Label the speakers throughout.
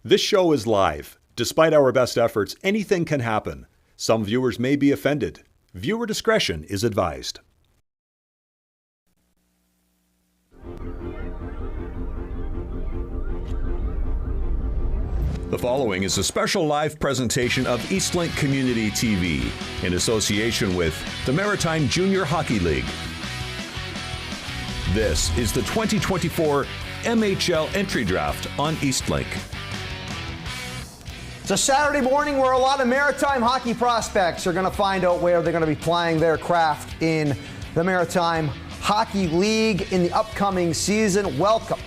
Speaker 1: This show is live. Despite our best efforts, anything can happen. Some viewers may be offended. Viewer discretion is advised. The following is a special live presentation of Eastlink Community TV in association with the Maritime Junior Hockey League. This is the 2024 MHL Entry Draft on Eastlink.
Speaker 2: It's a Saturday morning where a lot of Maritime hockey prospects are going to find out where they're going to be playing their craft in the Maritime Hockey League in the upcoming season. Welcome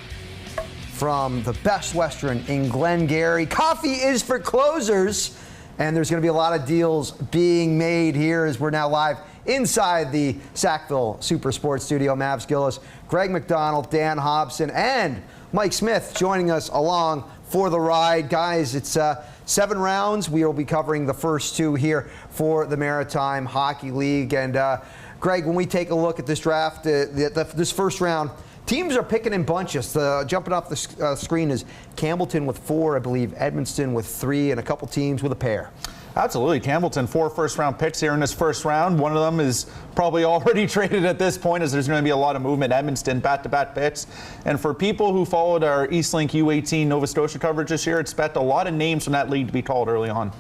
Speaker 2: from the Best Western in Glengarry. Coffee is for closers, and there's going to be a lot of deals being made here as we're now live inside the Sackville Super Sports Studio. Mavs Gillis, Greg McDonald, Dan Hobson, and Mike Smith joining us along for the ride. Guys, it's 7 rounds. We will be covering the first 2 here for the Maritime Hockey League. And Greg, when we take a look at this draft, this first round, teams are picking in bunches. Jumping off the screen is Campbellton with 4, I believe, Edmundston with 3, and a couple teams with a pair.
Speaker 3: Absolutely. Campbellton, 4 first-round picks here in this first round. One of them is probably already traded at this point, as there's going to be a lot of movement. Edmundston, back-to-back picks. And for people who followed our Eastlink U18 Nova Scotia coverage this year, expect a lot of names from that league to be called early on.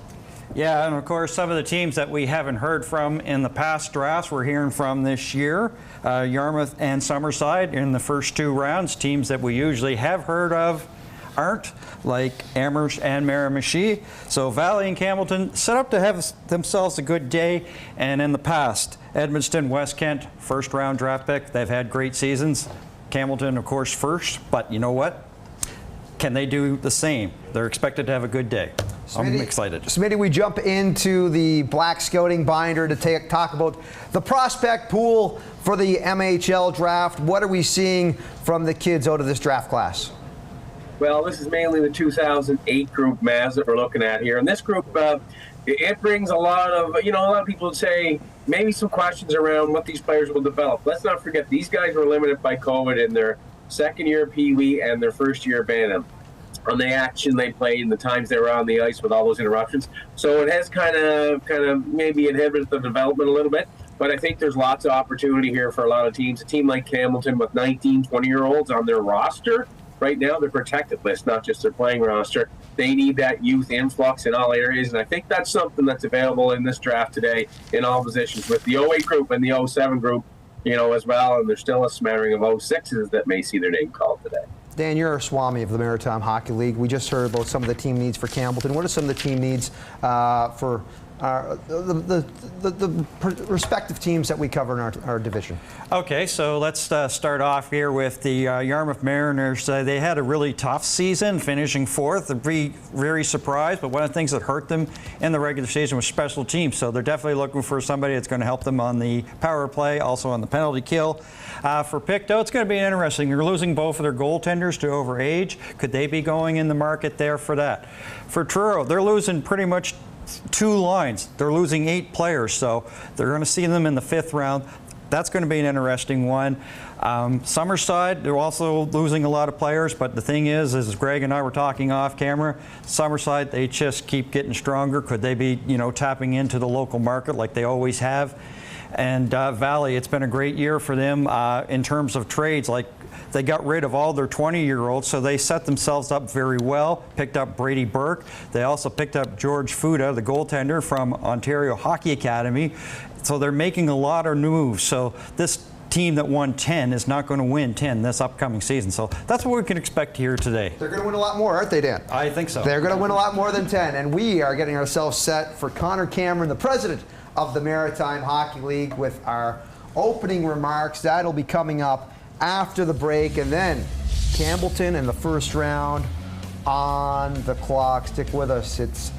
Speaker 4: Yeah, and of course, some of the teams that we haven't heard from in the past drafts, we're hearing from this year. Yarmouth and Summerside in the first 2 rounds. Teams that we usually have heard of aren't, like Amherst and Miramichi. So Valley and Campbellton set up to have themselves a good day. And in the past, Edmundston, West Kent, first-round draft pick. They've had great seasons. Campbellton, of course, first. But you know what? Can they do the same? They're expected to have a good day. I'm excited.
Speaker 2: Smitty, we jump into the Black Scouting binder to talk about the prospect pool for the MHL draft. What are we seeing from the kids out of this draft class?
Speaker 5: Well, this is mainly the 2008 group, Mavs, that we're looking at here. And this group, it brings a lot of, a lot of people would say maybe some questions around what these players will develop. Let's not forget, these guys were limited by COVID in their second year of Pee Wee and their first year of Bantam, on the action they played and the times they were on the ice with all those interruptions. So it has kind of maybe inhibited the development a little bit. But I think there's lots of opportunity here for a lot of teams. A team like Campbellton with 19, 20-year-olds on their roster, right now, their protected list, not just their playing roster. They need that youth influx in all areas, and I think that's something that's available in this draft today in all positions with the 08 group and the 07 group, as well, and there's still a smattering of 06s that may see their name called today.
Speaker 2: Dan, you're a Swami of the Maritime Hockey League. We just heard about some of the team needs for Campbellton. What are some of the team needs for the respective teams that we cover in our division?
Speaker 4: Okay, so let's start off here with the Yarmouth Mariners. They had a really tough season, finishing 4th. They'd be very surprised, but one of the things that hurt them in the regular season was special teams. So they're definitely looking for somebody that's going to help them on the power play, also on the penalty kill. For Pictou, it's going to be interesting. They're losing both of their goaltenders to overage. Could they be going in the market there for that? For Truro, they're losing pretty much 2 lines. They're losing 8 players, so they're going to see them in the 5th round. That's going to be an interesting one. Summerside, they're also losing a lot of players, but the thing is, as Greg and I were talking off camera, Summerside, they just keep getting stronger. Could they be, tapping into the local market like they always have? And Valley, it's been a great year for them in terms of trades. Like, they got rid of all their 20-year-olds, so they set themselves up very well, picked up Brady Burke. They also picked up George Fuda, the goaltender from Ontario Hockey Academy. So they're making a lot of moves. So this team that won 10 is not going to win 10 this upcoming season. So that's what we can expect here today.
Speaker 2: They're going to win a lot more, aren't they, Dan?
Speaker 4: I think so.
Speaker 2: They're going to win a lot more than 10. And we are getting ourselves set for Connor Cameron, the president of the Maritime Hockey League, with our opening remarks. That'll be coming up after the break, and then Campbellton in the first round on the clock. Stick with us. It's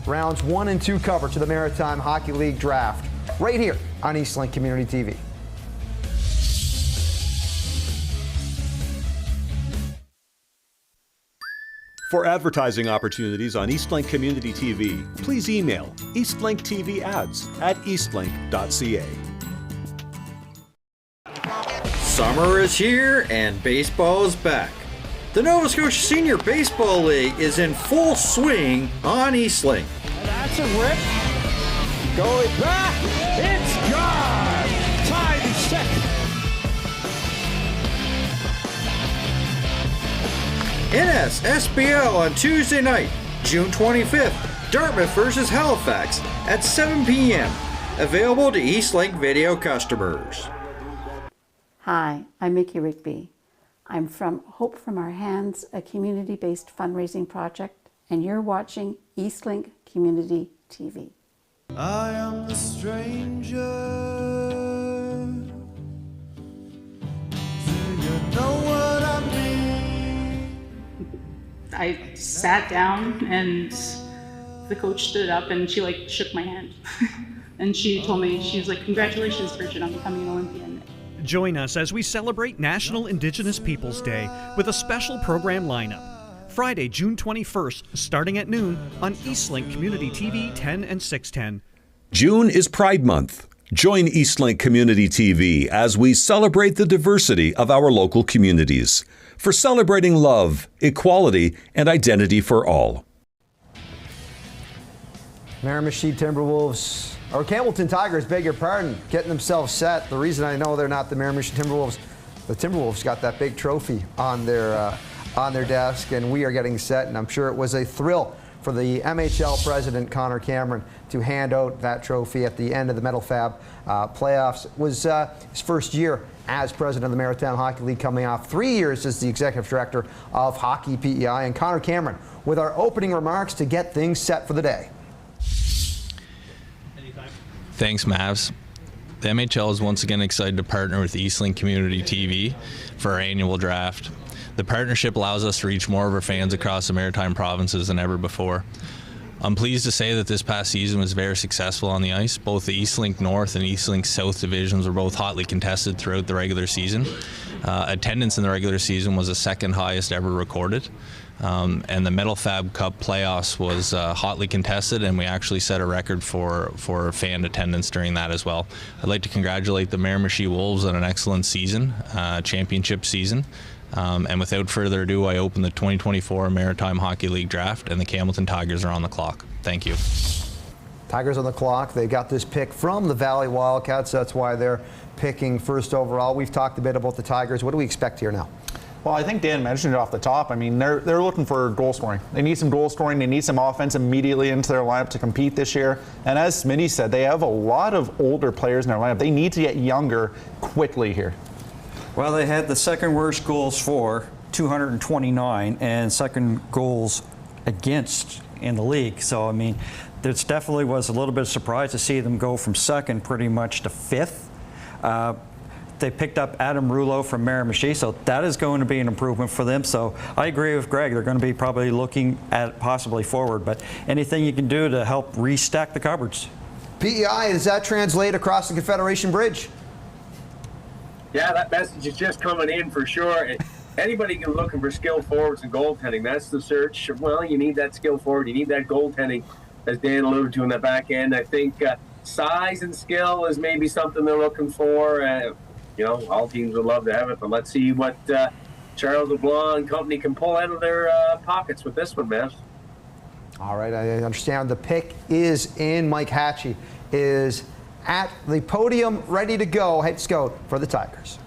Speaker 2: rounds 1 and 2 coverage of the Maritime Hockey League Draft right here on Eastlink Community TV.
Speaker 1: For advertising opportunities on Eastlink Community TV, please email eastlinkTVads@eastlink.ca.
Speaker 6: Summer is here and baseball is back.
Speaker 4: The Nova Scotia Senior Baseball League is in full swing on Eastlink.
Speaker 6: That's a rip. Going back. It's gone. Time set.
Speaker 4: NSSBL on Tuesday night, June 25th. Dartmouth versus Halifax at 7 p.m. Available to Eastlink Video customers.
Speaker 7: Hi, I'm Mickey Rigby. I'm from Hope From Our Hands, a community-based fundraising project, and you're watching Eastlink Community TV.
Speaker 8: I am the stranger. Do you know what I mean?
Speaker 9: I sat down and the coach stood up and she shook my hand. And she told me, she was like, "Congratulations, Bridget, on becoming an Olympian."
Speaker 10: Join us as we celebrate National Indigenous Peoples Day with a special program lineup. Friday, June 21st, starting at noon on Eastlink Community TV 10 and 610.
Speaker 1: June is Pride Month. Join Eastlink Community TV as we celebrate the diversity of our local communities for celebrating love, equality, and identity for all.
Speaker 2: Miramichi Timberwolves, or Campbellton Tigers, beg your pardon, getting themselves set. The reason I know they're not the Miramichi Timberwolves, the Timberwolves got that big trophy on their desk, and we are getting set, and I'm sure it was a thrill for the MHL president, Connor Cameron, to hand out that trophy at the end of the Metal Fab playoffs. It was his first year as president of the Maritime Hockey League, coming off 3 years as the executive director of Hockey PEI. And Connor Cameron with our opening remarks to get things set for the day.
Speaker 11: Thanks, Mavs. The MHL is once again excited to partner with Eastlink Community TV for our annual draft. The partnership allows us to reach more of our fans across the Maritime provinces than ever before. I'm pleased to say that this past season was very successful on the ice. Both the Eastlink North and Eastlink South divisions were both hotly contested throughout the regular season. Attendance in the regular season was the second highest ever recorded. And the Metal Fab Cup playoffs was hotly contested, and we actually set a record for fan attendance during that as well. I'd like to congratulate the Miramichi Wolves on an excellent season, championship season. And without further ado, I open the 2024 Maritime Hockey League Draft, and the Campbellton Tigers are on the clock. Thank you.
Speaker 2: Tigers on the clock. They got this pick from the Valley Wildcats. That's why they're picking first overall. We've talked a bit about the Tigers. What do we expect here now?
Speaker 3: Well, I think Dan mentioned it off the top. I mean, they're looking for goal scoring. They need some goal scoring. They need some offense immediately into their lineup to compete this year. And as Smitty said, they have a lot of older players in their lineup. They need to get younger quickly here.
Speaker 4: Well, they had the second worst goals for, 229, and second goals against in the league. So, I mean, this definitely was a little bit of surprise to see them go from second pretty much to fifth. They picked up Adam Rouleau from Miramichi, so that is going to be an improvement for them. So I agree with Greg. They're going to be probably looking at possibly forward, but anything you can do to help restack the cupboards.
Speaker 2: PEI, does that translate across the Confederation Bridge?
Speaker 5: Yeah, that message is just coming in for sure. Anybody can looking for skilled forwards and goaltending. That's the search. Well, you need that skilled forward. You need that goaltending, as Dan alluded to in the back end. I think size and skill is maybe something they're looking for. You know, all teams would love to have it, but let's see what Charles LeBlanc and company can pull out of their pockets with this one, man.
Speaker 2: All right, I understand the pick is in. Mike Hatchie is at the podium, ready to go, head scout for the Tigers.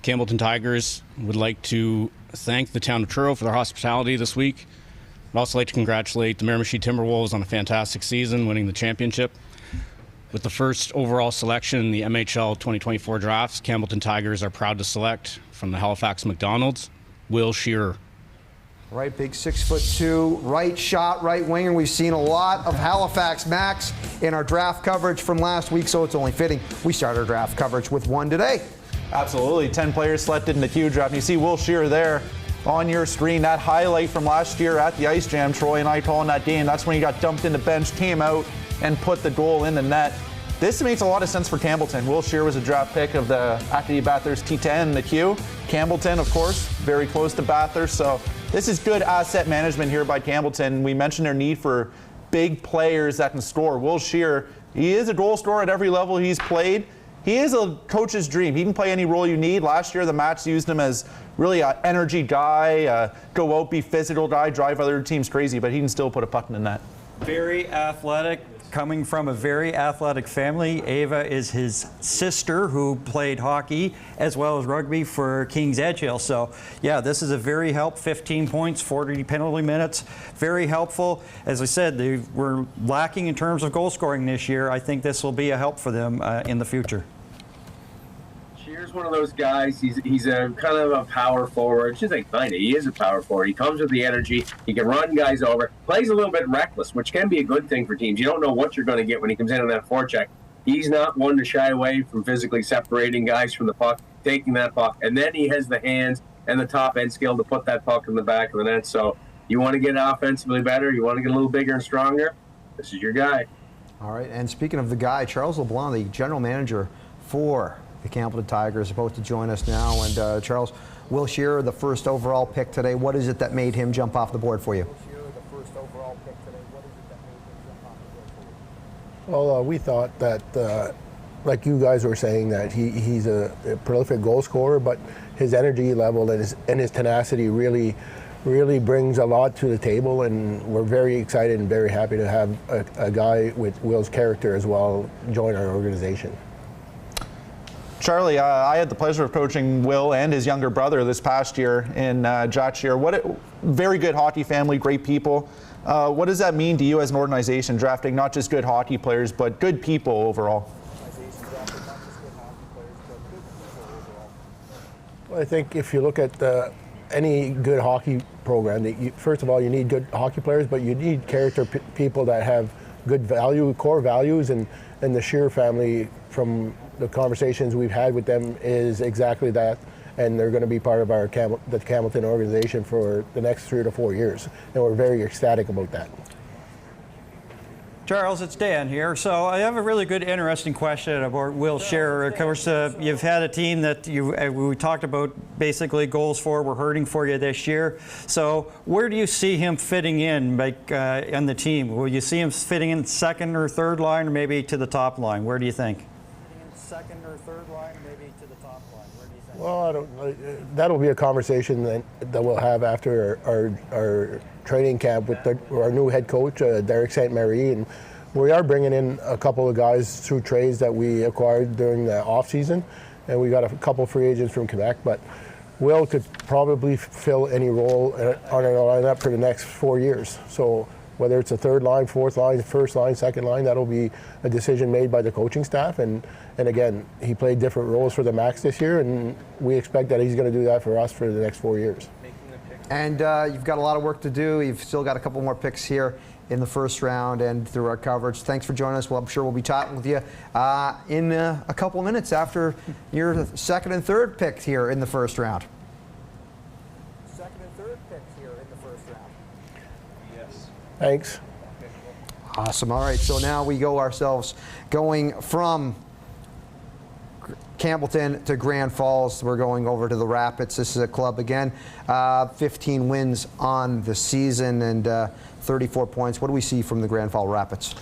Speaker 12: Campbellton Tigers would like to thank the town of Truro for their hospitality this week. I'd also like to congratulate the Miramichi Timberwolves on a fantastic season, winning the championship. With the first overall selection in the MHL 2024 drafts, Campbellton Tigers are proud to select from the Halifax McDonald's, Will Shearer.
Speaker 2: Right, big 6'2", right shot, right winger. We've seen a lot of Halifax Max in our draft coverage from last week, so it's only fitting we start our draft coverage with one today.
Speaker 3: Absolutely, 10 players selected in the Q draft. And you see Will Shearer there on your screen, that highlight from last year at the Ice Jam. Troy and I calling that game. That's when he got dumped in the bench, came out, and put the goal in the net. This makes a lot of sense for Campbellton. Will Shearer was a draft pick of the Acadie Bathurst T10 in the Q. Campbellton, of course, very close to Bathurst. So this is good asset management here by Campbellton. We mentioned their need for big players that can score. Will Shearer, he is a goal scorer at every level he's played. he is a coach's dream. He can play any role you need. Last year, the Mats used him as really an energy guy, go out, be physical guy, drive other teams crazy, but he can still put a puck in the net.
Speaker 4: Very athletic, coming from a very athletic family. Ava is his sister who played hockey as well as rugby for King's Edgehill. So yeah, this is a very 15 points, 40 penalty minutes, very helpful. As I said, they were lacking in terms of goal scoring this year. I think this will be a help for them in the future.
Speaker 5: Here's one of those guys. He's a kind of a power forward. She's like, kind of. He is a power forward. He comes with the energy. He can run guys over. Plays a little bit reckless, which can be a good thing for teams. You don't know what you're going to get when he comes in on that forecheck. He's not one to shy away from physically separating guys from the puck, taking that puck, and then he has the hands and the top end skill to put that puck in the back of the net. So you want to get offensively better. You want to get a little bigger and stronger. This is your guy.
Speaker 2: All right. And speaking of the guy, Charles LeBlanc, the general manager for the Campbellton Tigers, about to join us now. And Charles, Will Shearer, the first overall pick today. What is it that made him jump off the board for you?
Speaker 13: Well, we thought that, like you guys were saying, that he's a prolific goal scorer, but his energy level and his tenacity really brings a lot to the table, and we're very excited and very happy to have a guy with Will's character as well join our organization.
Speaker 3: Charlie, I had the pleasure of coaching Will and his younger brother this past year in Jatshire. What a very good hockey family, great people. What does that mean to you as an organization, drafting not just good hockey players, but good people overall?
Speaker 13: Well, I think if you look at any good hockey program, first of all, you need good hockey players, but you need character people that have good value, core values, and the Shearer family, from the conversations we've had with them, is exactly that, and they're going to be part of the Campbellton organization for the next 3 to 4 years, and we're very ecstatic about that.
Speaker 4: Charles, it's Dan here. So I have a really good, interesting question about Will Shearer. Of course, you've had a team that we talked about basically goals for were hurting for you this year. So where do you see him fitting in, like on the team? Will you see him fitting in second or third line, or maybe to the top line? Where do you think? Fitting in second or third line, maybe to the top line. Where do you think?
Speaker 13: Well, I don't. That'll be a conversation that we'll have after our training camp with our new head coach, Derek St. Marie, and we are bringing in a couple of guys through trades that we acquired during the off season, and we got a couple free agents from Quebec. But Will could probably fill any role on our lineup for the next 4 years. So whether it's a third line, fourth line, first line, second line, that'll be a decision made by the coaching staff. And again, he played different roles for the Max this year, and we expect that he's going to do that for us for the next 4 years.
Speaker 2: And you've got a lot of work to do. You've still got a couple more picks here in the first round and through our coverage. Thanks for joining us. Well, I'm sure we'll be talking with you in a couple of minutes after your second and third pick here in the first round. Second and third picks here in the first round.
Speaker 13: Yes. Thanks.
Speaker 2: Awesome. All right, so now we go ourselves going from Campbellton to Grand Falls. We're going over to the Rapids. This is a club, again, 15 wins on the season and 34 points. What do we see from the Grand Falls Rapids?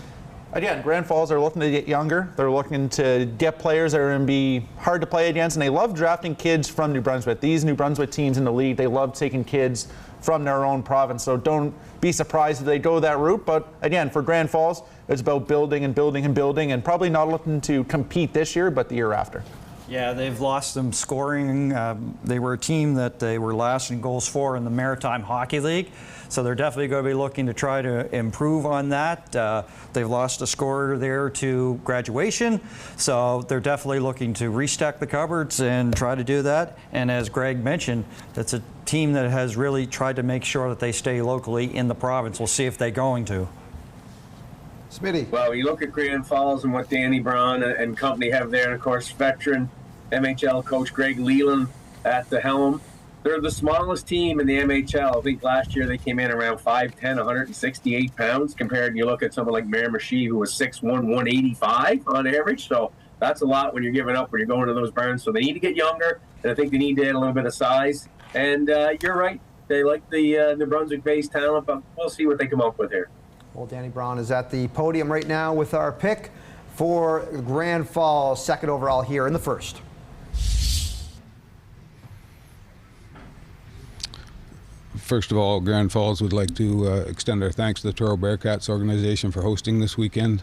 Speaker 3: Again, Grand Falls are looking to get younger. They're looking to get players that are going to be hard to play against, and they love drafting kids from New Brunswick. These New Brunswick teams in the league, they love taking kids from their own province, so don't be surprised if they go that route. But again, for Grand Falls, it's about building and building and building, and probably not looking to compete this year, but the year after.
Speaker 4: Yeah, they've lost some scoring. They were a team that they were last in goals for in the Maritime Hockey League, so they're definitely going to be looking to try to improve on that. They've lost a scorer there to graduation, so they're definitely looking to restock the cupboards and try to do that. And as Greg mentioned, that's a team that has really tried to make sure that they stay locally in the province. We'll see if they're going to.
Speaker 2: Smitty.
Speaker 5: Well, you look at Grand Falls and what Danny Braun and company have there, and of course, veteran MHL coach Greg Leland at the helm. They're the smallest team in the MHL. I think last year they came in around 5'10", 168 pounds, compared, you look at someone like Miramichi, who was 6'1", 185 on average. So that's a lot when you're giving up, when you're going to those burns. So they need to get younger, and I think they need to add a little bit of size. And you're right, they like the New Brunswick-based talent, but we'll see what they come up with here.
Speaker 2: Well, Danny Braun is at the podium right now with our pick for Grand Falls, second overall here in the first.
Speaker 14: First of all, Grand Falls would like to extend our thanks to the Truro Bearcats organization for hosting this weekend,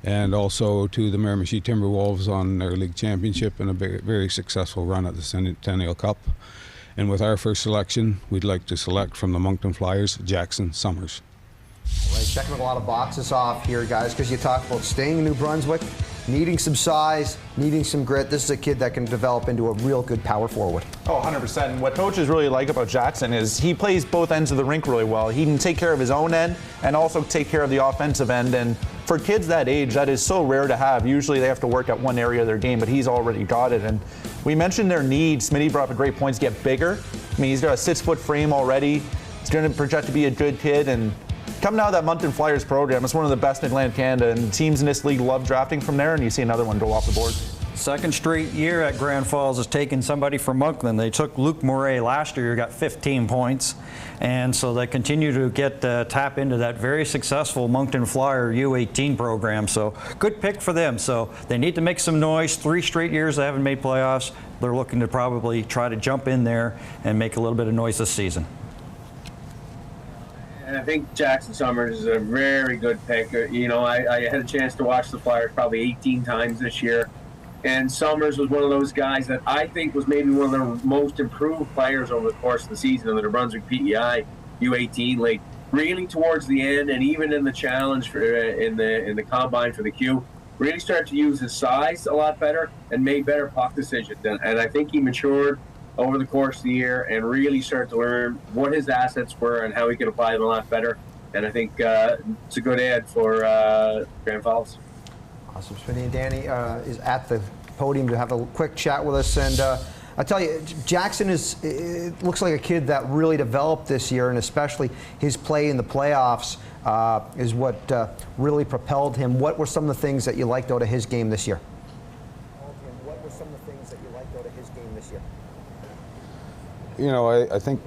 Speaker 14: and also to the Miramichi Timberwolves on their league championship and a very successful run at the Centennial Cup. And with our first selection, we'd like to select from the Moncton Flyers, Jackson Summers.
Speaker 2: All right, checking a lot of boxes off here, guys, because you talk about staying in New Brunswick, needing some size, needing some grit. This is a kid that can develop into a real good power forward.
Speaker 3: Oh, 100%. And what coaches really like about Jackson is he plays both ends of the rink really well. He can take care of his own end and also take care of the offensive end. And for kids that age, that is so rare to have. Usually they have to work at one area of their game, but he's already got it. And we mentioned their needs. Smitty brought up a great point to get bigger. I mean, he's got a 6-foot frame already. He's going to project to be a good kid. And coming out of that Moncton Flyers program, it's one of the best in Atlantic Canada, and teams in this league love drafting from there, and you see another one go off the board.
Speaker 4: Second straight year at Grand Falls has taken somebody from Moncton. They took Luke Moray last year, got 15 points, and so they continue to get tap into that very successful Moncton Flyer U18 program. So good pick for them. So they need to make some noise. 3 straight years they haven't made playoffs. They're looking to probably try to jump in there and make a little bit of noise this season.
Speaker 5: And I think Jackson Summers is a very good pick. You know, I had a chance to watch the Flyers probably 18 times this year. And Summers was one of those guys that I think was maybe one of the most improved players over the course of the season in the New Brunswick PEI U18 League. Really towards the end, and even in the challenge for in the combine for the Q, really started to use his size a lot better and made better puck decisions. And I think he matured over the course of the year and really started to learn what his assets were and how he could apply them a lot better. And I think it's a good ad for Grand Falls.
Speaker 2: Awesome. Smitty and Danny is at the podium to have a quick chat with us. And I tell you, Jackson looks like a kid that really developed this year, and especially his play in the playoffs is what really propelled him. What were some of the things that you liked out of his game this year?
Speaker 14: You know, I think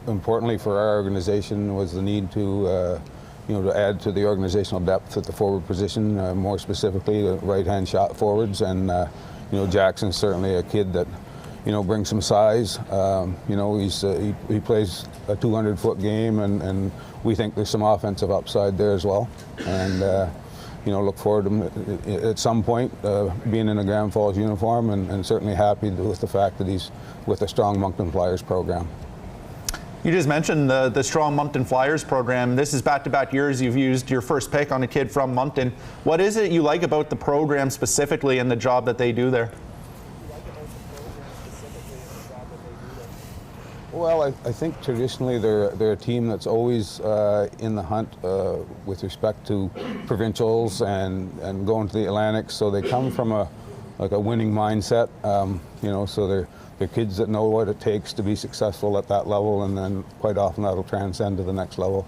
Speaker 14: importantly for our organization was the need to, to add to the organizational depth at the forward position, more specifically the right-hand shot forwards. And, Jackson's certainly a kid that, brings some size. He plays a 200-foot game, and we think there's some offensive upside there as well. And, look forward to him at some point being in a Grand Falls uniform, and certainly happy with the fact that he's with a strong Moncton Flyers program.
Speaker 3: You just mentioned the strong Moncton Flyers program. This is back-to-back years you've used your first pick on a kid from Moncton. What is it you like about the program specifically and the job that they do there?
Speaker 14: Well, I think traditionally they're a team that's always in the hunt with respect to provincials and going to the Atlantic. So they come from a winning mindset. So they're kids that know what it takes to be successful at that level, and then quite often that'll transcend to the next level.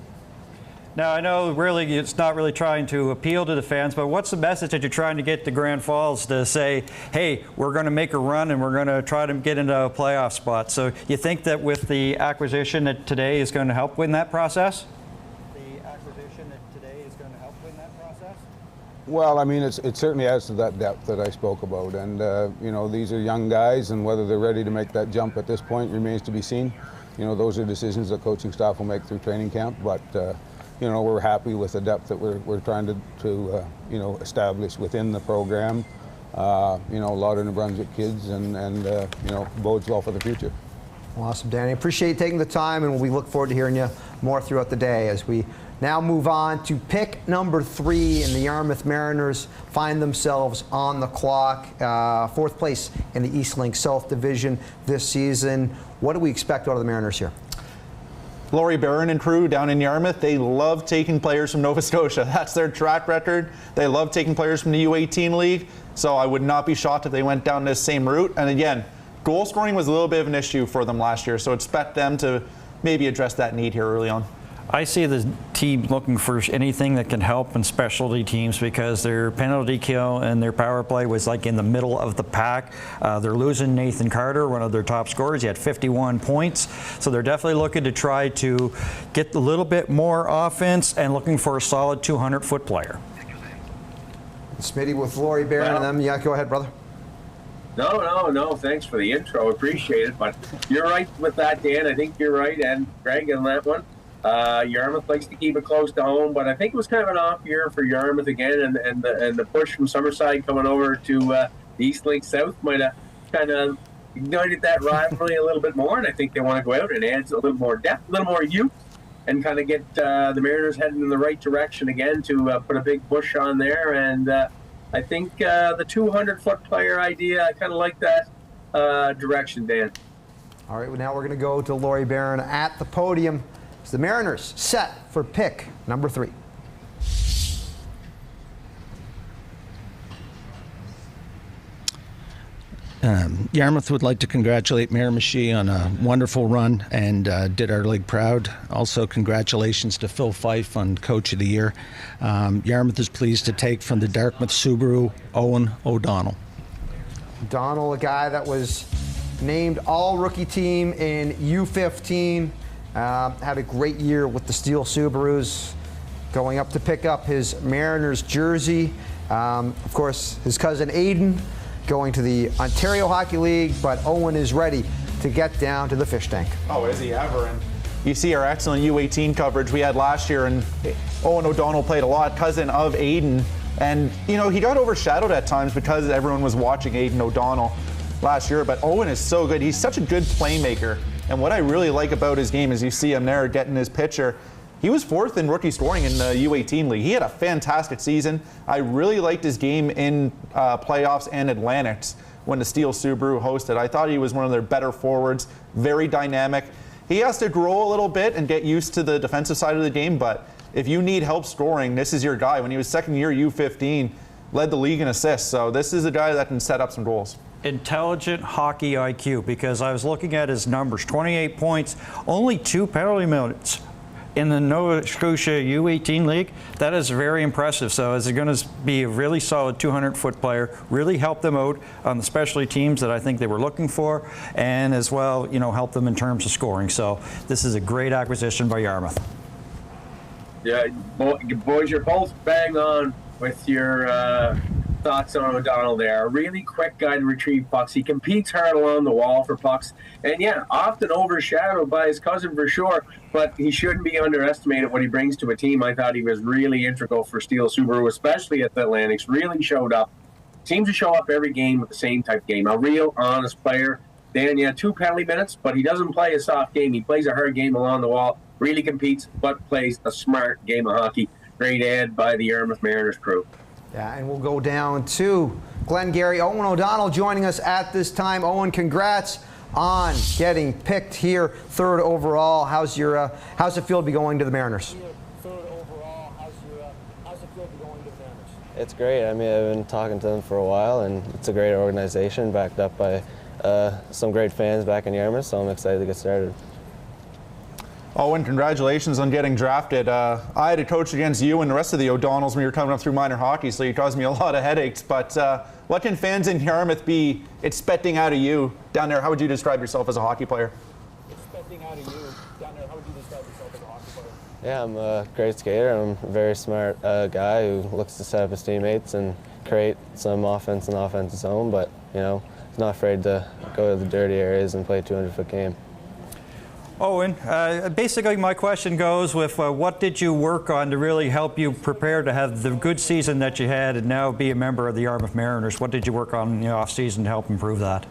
Speaker 4: Now, I know really it's not really trying to appeal to the fans, but what's the message that you're trying to get to Grand Falls to say, hey, we're going to make a run and we're going to try to get into a playoff spot? So you think that with the acquisition that today is going to help win that process?
Speaker 14: Well, I mean, it certainly adds to that depth that I spoke about. And, these are young guys, and whether they're ready to make that jump at this point remains to be seen. Those are decisions that coaching staff will make through training camp. But, we're happy with the depth that we're trying to establish within the program. A lot of New Brunswick kids, and bodes well for the future.
Speaker 2: Awesome, Danny. Appreciate you taking the time, and we look forward to hearing you more throughout the day as we now move on to pick number 3, and the Yarmouth Mariners find themselves on the clock. 4th place in the East Link South Division this season. What do we expect out of the Mariners here?
Speaker 3: Laurie Barron and crew down in Yarmouth, they love taking players from Nova Scotia. That's their track record. They love taking players from the U18 League, so I would not be shocked if they went down this same route. And again, goal scoring was a little bit of an issue for them last year, so expect them to maybe address that need here early on.
Speaker 4: I see the team looking for anything that can help in specialty teams because their penalty kill and their power play was like in the middle of the pack. They're losing Nathan Carter, one of their top scorers. He had 51 points. So they're definitely looking to try to get a little bit more offense and looking for a solid 200-foot player.
Speaker 2: Smitty with Laurie Barron and them. Yeah, go ahead, brother.
Speaker 5: No. Thanks for the intro. Appreciate it. But you're right with that, Dan. I think you're right, and Greg on that one. Yarmouth likes to keep it close to home, but I think it was kind of an off year for Yarmouth again, and the push from Summerside coming over to the East Lake South might have kind of ignited that rivalry a little bit more, and I think they want to go out and add a little more depth, a little more youth, and kind of get the Mariners heading in the right direction again to put a big push on there. And I think the 200-foot player idea, I kind of like that direction, Dan.
Speaker 2: All right, well, now we're going to go to Laurie Barron at the podium. It's the Mariners set for pick number 3.
Speaker 15: Yarmouth would like to congratulate Mayor Michie on a wonderful run and did our league proud. Also, congratulations to Phil Fife on Coach of the Year. Yarmouth is pleased to take from the Dartmouth Subaru, Owen O'Donnell.
Speaker 2: O'Donnell, a guy that was named all-rookie team in U15. Had a great year with the Steel Subarus, going up to pick up his Mariners jersey. Of course, his cousin Aiden going to the Ontario Hockey League, but Owen is ready to get down to the fish tank.
Speaker 3: Oh, is he ever? And you see our excellent U18 coverage we had last year, and Owen O'Donnell played a lot, cousin of Aiden. And, you know, he got overshadowed at times because everyone was watching Aiden O'Donnell last year, but Owen is so good. He's such a good playmaker. And what I really like about his game is you see him there getting his pitcher. He was 4th in rookie scoring in the U18 league. He had a fantastic season. I really liked his game in playoffs and Atlantics when the Steel Subaru hosted. I thought he was one of their better forwards, very dynamic. He has to grow a little bit and get used to the defensive side of the game, but if you need help scoring, this is your guy. When he was second year U15, led the league in assists. So this is a guy that can set up some goals.
Speaker 4: Intelligent hockey IQ, because I was looking at his numbers, 28 points, only 2 penalty minutes in the Nova Scotia U18 league. That is very impressive. So is going to be a really solid 200-foot player, really help them out on the specialty teams that I think they were looking for, and as well, you know, help them in terms of scoring. So this is a great acquisition by Yarmouth.
Speaker 5: Yeah, boys, you're both bang on with your thoughts on O'Donnell there. A really quick guy to retrieve pucks. He competes hard along the wall for pucks. And yeah, often overshadowed by his cousin for sure, but he shouldn't be underestimated what he brings to a team. I thought he was really integral for Steel Subaru, especially at the Atlantics. Really showed up. Seems to show up every game with the same type game. A real honest player. Dan, yeah, 2 penalty minutes, but he doesn't play a soft game. He plays a hard game along the wall, really competes, but plays a smart game of hockey. Great ad by the Yarmouth Mariners crew.
Speaker 2: Yeah, and we'll go down to Glengarry. Owen O'Donnell joining us at this time. Owen, congrats on getting picked here 3rd overall. How's it feel to be going to the Mariners?
Speaker 16: 3rd overall. How's it feel to be going to the Mariners?
Speaker 17: It's great. I mean, I've been talking to them for a while, and it's a great organization backed up by some great fans back in Yarmouth, so I'm excited to get started.
Speaker 3: Owen, congratulations on getting drafted. I had to coach against you and the rest of the O'Donnells when you were coming up through minor hockey, so you caused me a lot of headaches. But what can fans in Yarmouth be expecting out of you down there? How would you describe yourself as a hockey player?
Speaker 16: Expecting out of you down there, how would you describe yourself as a hockey player?
Speaker 17: Yeah, I'm a great skater. I'm a very smart guy who looks to set up his teammates and create some offense in the offensive zone, but, you know, he's not afraid to go to the dirty areas and play a 200-foot game.
Speaker 4: Owen, basically my question goes with what did you work on to really help you prepare to have the good season that you had and now be a member of the Yarmouth Mariners? What did you work on in the off-season to help improve that?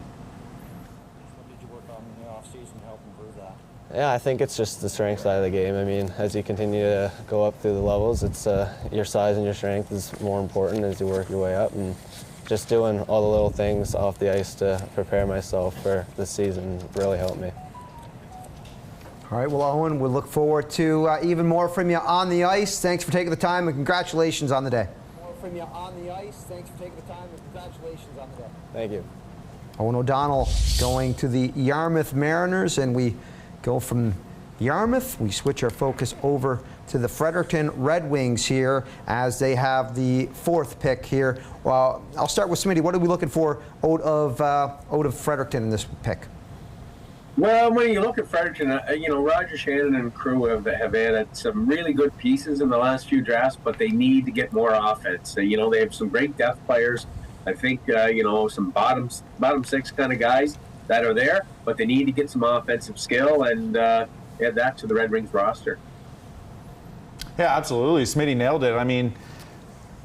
Speaker 17: Yeah, I think it's just the strength side of the game. I mean, as you continue to go up through the levels, it's your size and your strength is more important as you work your way up, and just doing all the little things off the ice to prepare myself for this season really helped me.
Speaker 2: All right, well, Owen, we'll look forward to even more from you on the ice. Thanks for taking the time, and congratulations on the day.
Speaker 16: More from you on the ice. Thanks for taking the time, and congratulations on the day.
Speaker 17: Thank you.
Speaker 2: Owen O'Donnell going to the Yarmouth Mariners, and we go from Yarmouth. We switch our focus over to the Fredericton Red Wings here as they have the 4th pick here. Well, I'll start with Smitty. What are we looking for out of Fredericton in this pick?
Speaker 5: Well, when you look at Fredericton, Roger Shannon and crew have added some really good pieces in the last few drafts, but they need to get more offense. They have some great depth players. I think, some bottom six kind of guys that are there, but they need to get some offensive skill and add that to the Red Wings roster.
Speaker 3: Yeah, absolutely. Smitty nailed it. I mean,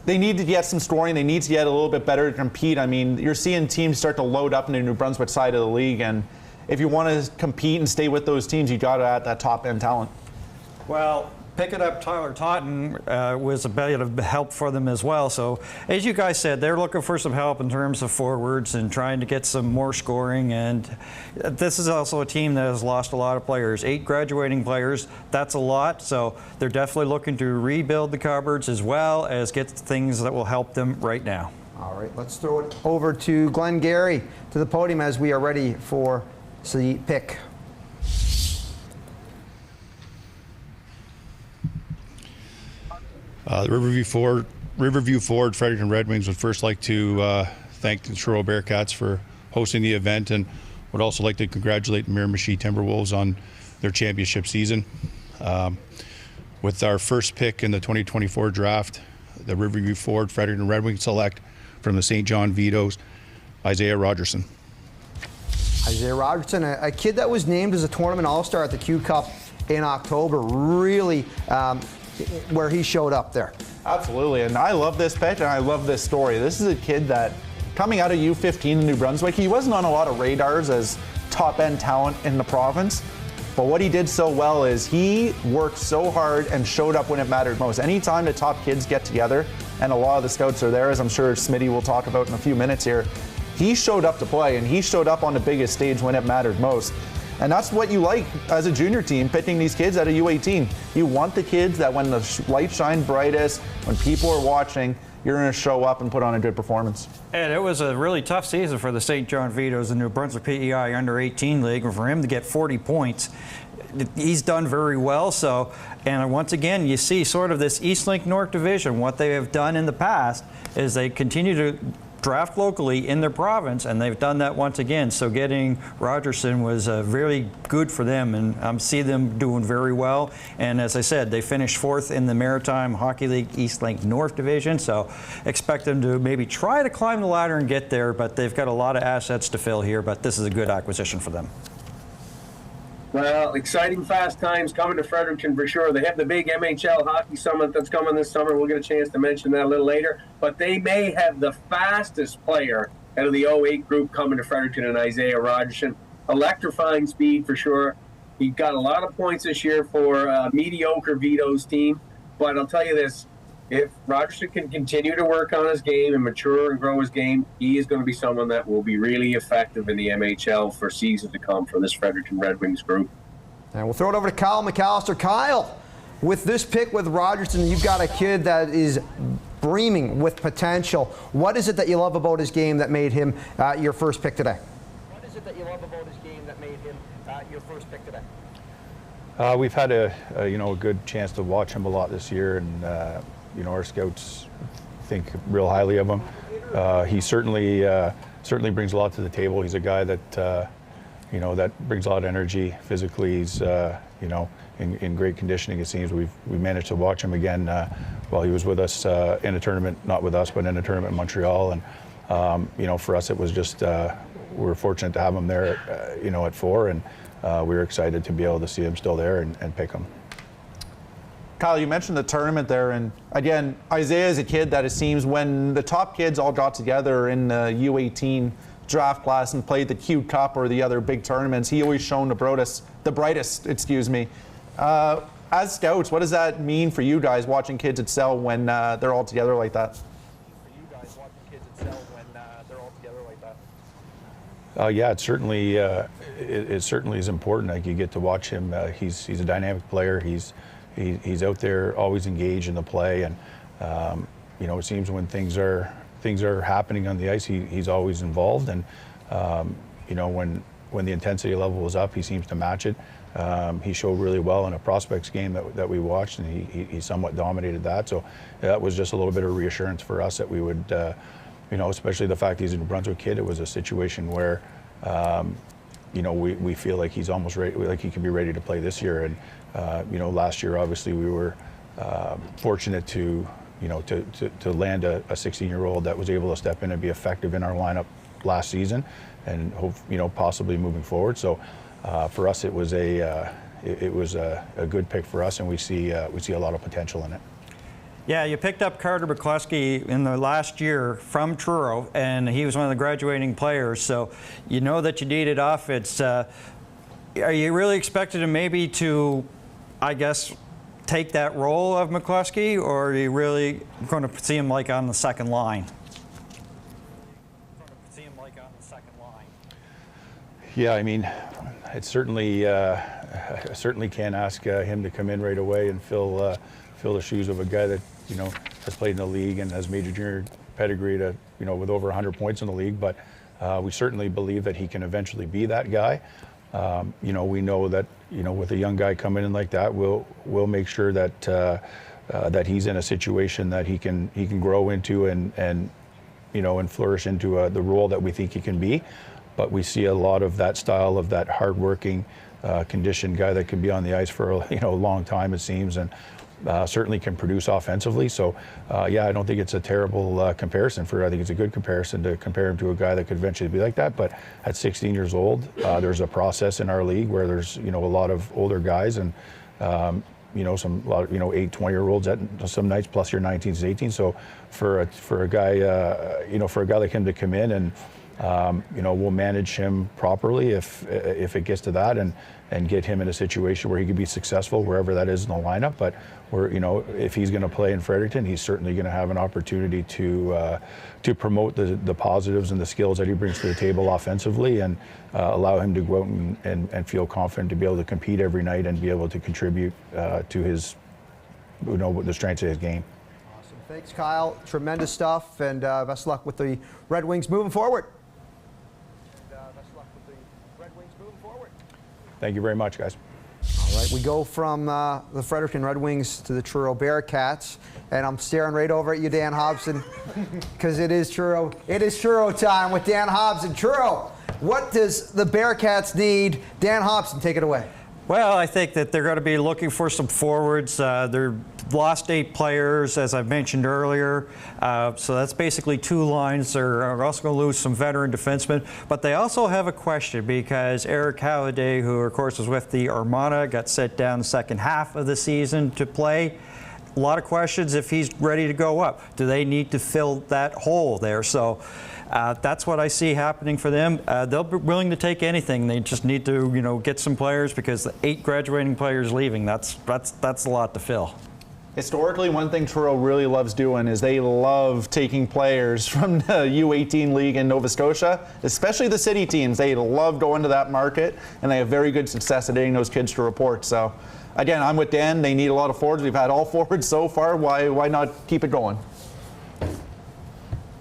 Speaker 3: they need to get some scoring. They need to get a little bit better to compete. I mean, you're seeing teams start to load up in the New Brunswick side of the league, and if you want to compete and stay with those teams, you got to add that top end talent.
Speaker 4: Well, picking up Tyler Totten was a bit of help for them as well. So, as you guys said, they're looking for some help in terms of forwards and trying to get some more scoring. And this is also a team that has lost a lot of players. 8 graduating players, that's a lot. So, they're definitely looking to rebuild the cupboards as well as get things that will help them right now.
Speaker 2: All right, let's throw it over to Glenn Gary to the podium as we are ready for the pick.
Speaker 18: Riverview Ford Fredericton Red Wings would first like to thank the Truro Bearcats for hosting the event, and would also like to congratulate the Miramichi Timberwolves on their championship season. With our first pick in the 2024 draft, the Riverview Ford Fredericton Red Wings select from the St. John Vitoes, Isaiah Rogerson.
Speaker 2: Isaiah Rogerson, a kid that was named as a tournament all-star at the Q Cup in October, really where he showed up there.
Speaker 3: Absolutely, and I love this pitch and I love this story. This is a kid that, coming out of U15 in New Brunswick, he wasn't on a lot of radars as top-end talent in the province, but what he did so well is he worked so hard and showed up when it mattered most. Anytime the top kids get together, and a lot of the scouts are there, as I'm sure Smitty will talk about in a few minutes here, he showed up to play, and he showed up on the biggest stage when it mattered most. And that's what you like as a junior team, picking these kids out of U18. You want the kids that when the light shine brightest, when people are watching, you're going to show up and put on a good performance.
Speaker 4: And it was a really tough season for the St. John Vitoes, the New Brunswick PEI Under-18 League, and for him to get 40 points, he's done very well. So, and once again, you see sort of this Eastlink North Division. What they have done in the past is they continue to draft locally in their province, and they've done that once again. So getting Rogerson was really good for them, and I see them doing very well. And as I said, they finished 4th in the Maritime Hockey League Eastlink North Division, so expect them to maybe try to climb the ladder and get there, but they've got a lot of assets to fill here, but this is a good acquisition for them.
Speaker 5: Well, exciting fast times coming to Fredericton for sure. They have the big MHL Hockey Summit that's coming this summer. We'll get a chance to mention that a little later. But they may have the fastest player out of the 08 group coming to Fredericton, and Isaiah Rogerson. Electrifying speed for sure. He got a lot of points this year for a mediocre Vito's team. But I'll tell you this, if Rogerson can continue to work on his game and mature and grow his game, he is going to be someone that will be really effective in the MHL for seasons to come for this Fredericton Red Wings group.
Speaker 2: And we'll throw it over to Kyle McAllister. Kyle, with this pick with Rogerson, you've got a kid that is brimming with potential. What is it that you love about his game that made him your first pick today? What is it that you love about his game that made him your first pick today?
Speaker 18: We've had a good chance to watch him a lot this year, and our scouts think real highly of him. He certainly brings a lot to the table. He's a guy that that brings a lot of energy. Physically, he's in great conditioning. It seems we managed to watch him again while he was with us in a tournament, not with us, but in a tournament in Montreal. And for us, it was just we were fortunate to have him there, at 4, and we were excited to be able to see him still there and pick him.
Speaker 3: Kyle, you mentioned the tournament there, and again, Isaiah is a kid that it seems when the top kids all got together in the U18 draft class and played the Q Cup or the other big tournaments, he always shone the brightest. As scouts, what does that mean for you guys watching kids excel when they're all together like that?
Speaker 18: Yeah, it certainly is important. Like, you get to watch him. He's a dynamic player. He's out there always engaged in the play, and it seems when things are happening on the ice, he's always involved. And when the intensity level is up, he seems to match it. He showed really well in a prospects game that we watched, and he somewhat dominated that. So that was just a little bit of reassurance for us that we would, especially the fact he's a New Brunswick kid. It was a situation where we feel like he's almost ready, like he can be ready to play this year. And last year obviously we were fortunate to land a 16-year-old that was able to step in and be effective in our lineup last season, and hope possibly moving forward. So for us, it was a good pick for us, and we see a lot of potential in it.
Speaker 4: Yeah, you picked up Carter McCluskey in the last year from Truro, and he was one of the graduating players. So you know that you needed offense. Are you really expected him maybe to, I guess, take that role of McCluskey, or are you really going to see him like on the second line?
Speaker 18: Yeah, I mean, it's certainly can't ask him to come in right away and fill the shoes of a guy that has played in the league and has major junior pedigree to with over 100 points in the league. But we certainly believe that he can eventually be that guy. We know that with a young guy coming in like that, we'll make sure that that he's in a situation that he can grow into and flourish into the role that we think he can be. But we see a lot of that style of that hardworking, conditioned guy that can be on the ice for a long time, it seems, and certainly can produce offensively. So yeah, I don't think it's a terrible comparison. I think it's a good comparison to compare him to a guy that could eventually be like that. But at 16 years old, there's a process in our league where there's a lot of older guys and a lot of 20-year-olds at some nights, plus your 19s, 18s. So for a guy like him to come in and we'll manage him properly if it gets to that, and get him in a situation where he could be successful wherever that is in the lineup. But if he's going to play in Fredericton, he's certainly going to have an opportunity to promote the positives and the skills that he brings to the table offensively, and allow him to go out and feel confident to be able to compete every night and be able to contribute to his the strengths of his game.
Speaker 2: Awesome. Thanks, Kyle. Tremendous stuff, and best of luck with the Red Wings moving forward.
Speaker 18: Thank you very much, guys.
Speaker 2: All right, we go from the Fredericton Red Wings to the Truro Bearcats, and I'm staring right over at you, Dan Hobson, because it is Truro. It is Truro time with Dan Hobson. Truro, what does the Bearcats need? Dan Hobson, take it away.
Speaker 4: Well, I think that they're going to be looking for some forwards. They're lost 8 players, as I mentioned earlier. So that's basically 2 lines. They're also going to lose some veteran defensemen. But they also have a question, because Eric Halliday, who of course was with the Armada, got sent down the second half of the season to play. A lot of questions if he's ready to go up. Do they need to fill that hole there? So that's what I see happening for them. They'll be willing to take anything. They just need to, get some players, because the 8 graduating players leaving, that's a lot to fill.
Speaker 3: Historically, one thing Truro really loves doing is they love taking players from the U18 league in Nova Scotia, especially the city teams. They love going to that market, and they have very good success at getting those kids to report. So, again, I'm with Dan. They need a lot of forwards. We've had all forwards so far. Why not keep it going?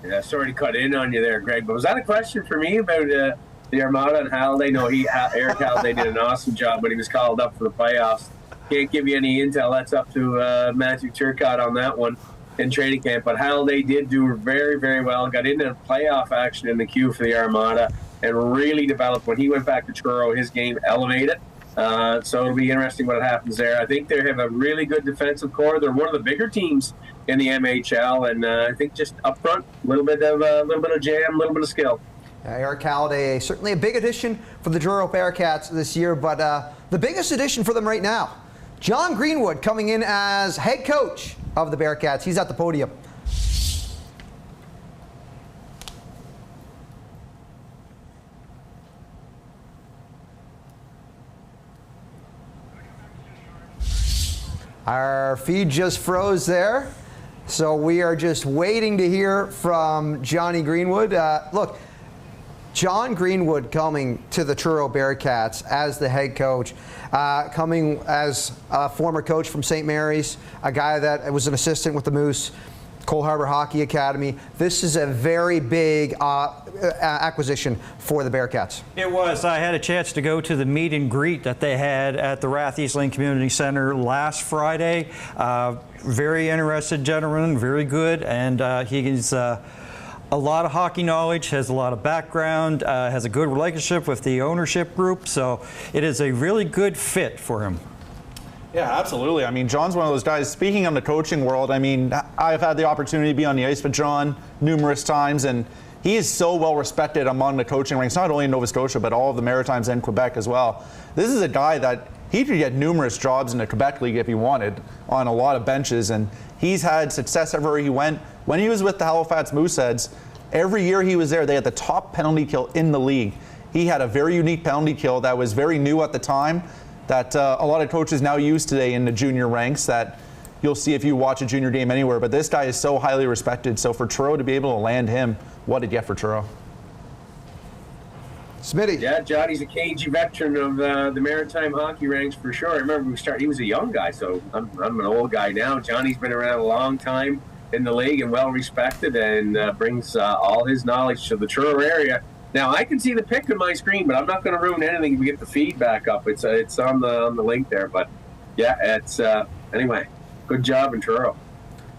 Speaker 5: Yeah, sorry to cut in on you there, Greg, but was that a question for me about the Armada and Halliday? No, Eric Halliday did an awesome job when he was called up for the playoffs. Can't give you any intel. That's up to Matthew Turcotte on that one in training camp. But Halliday did do very, very well. Got into playoff action in the queue for the Armada and really developed. When he went back to Truro, his game elevated. So it'll be interesting what happens there. I think they have a really good defensive core. They're one of the bigger teams in the MHL, and I think just up front, a little bit of jam, a little bit of skill.
Speaker 2: Eric Halliday, certainly a big addition for the Truro Bearcats this year, but the biggest addition for them right now, John Greenwood coming in as head coach of the Bearcats. He's at the podium. Our feed just froze there, so we are just waiting to hear from Johnny Greenwood. Look, John Greenwood coming to the Truro Bearcats as the head coach, coming as a former coach from St. Mary's, a guy that was an assistant with the Moose, Cole Harbour Hockey Academy. This is a very big acquisition for the Bearcats.
Speaker 4: It was. I had a chance to go to the meet and greet that they had at the Rath Eastlink Community Center last Friday. Very interested gentleman, very good, and he's a lot of hockey knowledge, has a lot of background, has a good relationship with the ownership group, so it is a really good fit for him.
Speaker 3: Yeah, absolutely. I mean, John's one of those guys, speaking on the coaching world, I mean, I've had the opportunity to be on the ice with John numerous times, and he is so well respected among the coaching ranks, not only in Nova Scotia, but all of the Maritimes and Quebec as well. This is a guy that he could get numerous jobs in the Quebec League if he wanted, on a lot of benches, and he's had success everywhere he went. When he was with the Halifax Mooseheads, every year he was there, they had the top penalty kill in the league. He had a very unique penalty kill that was very new at the time, that a lot of coaches now use today in the junior ranks, that you'll see if you watch a junior game anywhere. But this guy is so highly respected. So for Truro to be able to land him, what a gift for Truro.
Speaker 2: Smitty.
Speaker 5: Yeah, Johnny's a cagey veteran of the Maritime hockey ranks for sure. I remember he was a young guy, so I'm an old guy now. Johnny's been around a long time in the league and well respected, and brings all his knowledge to the Truro area. Now, I can see the pick on my screen, but I'm not going to ruin anything if we get the feedback up. It's on the link there. But, yeah, it's anyway, good job in Truro.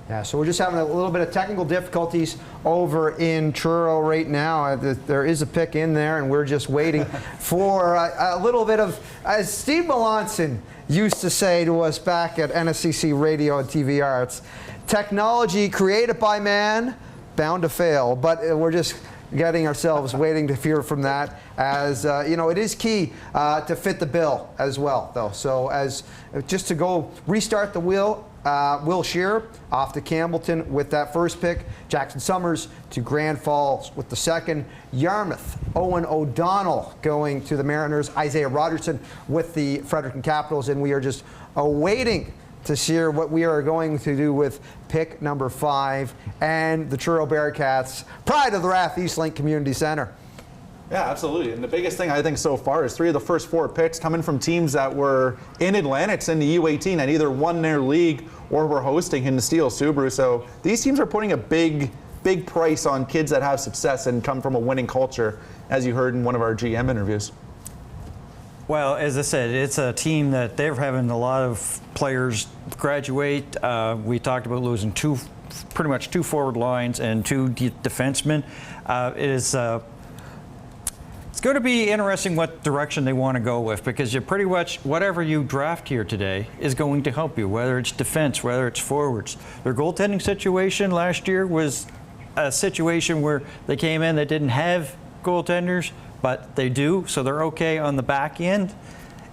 Speaker 2: Yeah, so we're just having a little bit of technical difficulties over in Truro right now. There is a pick in there, and we're just waiting for a little bit of, as Steve Melanson used to say to us back at NSCC Radio and TV Arts, technology created by man, bound to fail. But we're just getting ourselves waiting to hear from that, as it is key to fit the bill as well, though. So as just to go restart the wheel, Will Shearer off to Campbellton with that first pick, Jackson Summers to Grand Falls with the second, Yarmouth, Owen O'Donnell going to the Mariners, Isaiah Rogerson with the Fredericton Capitals, and we are just awaiting to see what we are going to do with pick number 5 and the Truro Bearcats, pride of the Rath Eastlink Community Center.
Speaker 3: Yeah, absolutely. And the biggest thing I think so far is 3 of the first 4 picks coming from teams that were in Atlantics in the U18 and either won their league or were hosting in the Steel Subaru. So these teams are putting a big price on kids that have success and come from a winning culture, as you heard in one of our GM interviews.
Speaker 4: Well, as I said, it's a team that they're having a lot of players graduate. We talked about losing pretty much two forward lines and 2 defensemen. It's going to be interesting what direction they want to go with, because you pretty much whatever you draft here today is going to help you, whether it's defense, whether it's forwards. Their goaltending situation last year was a situation where they came in, they didn't have goaltenders, but they do, so they're okay on the back end.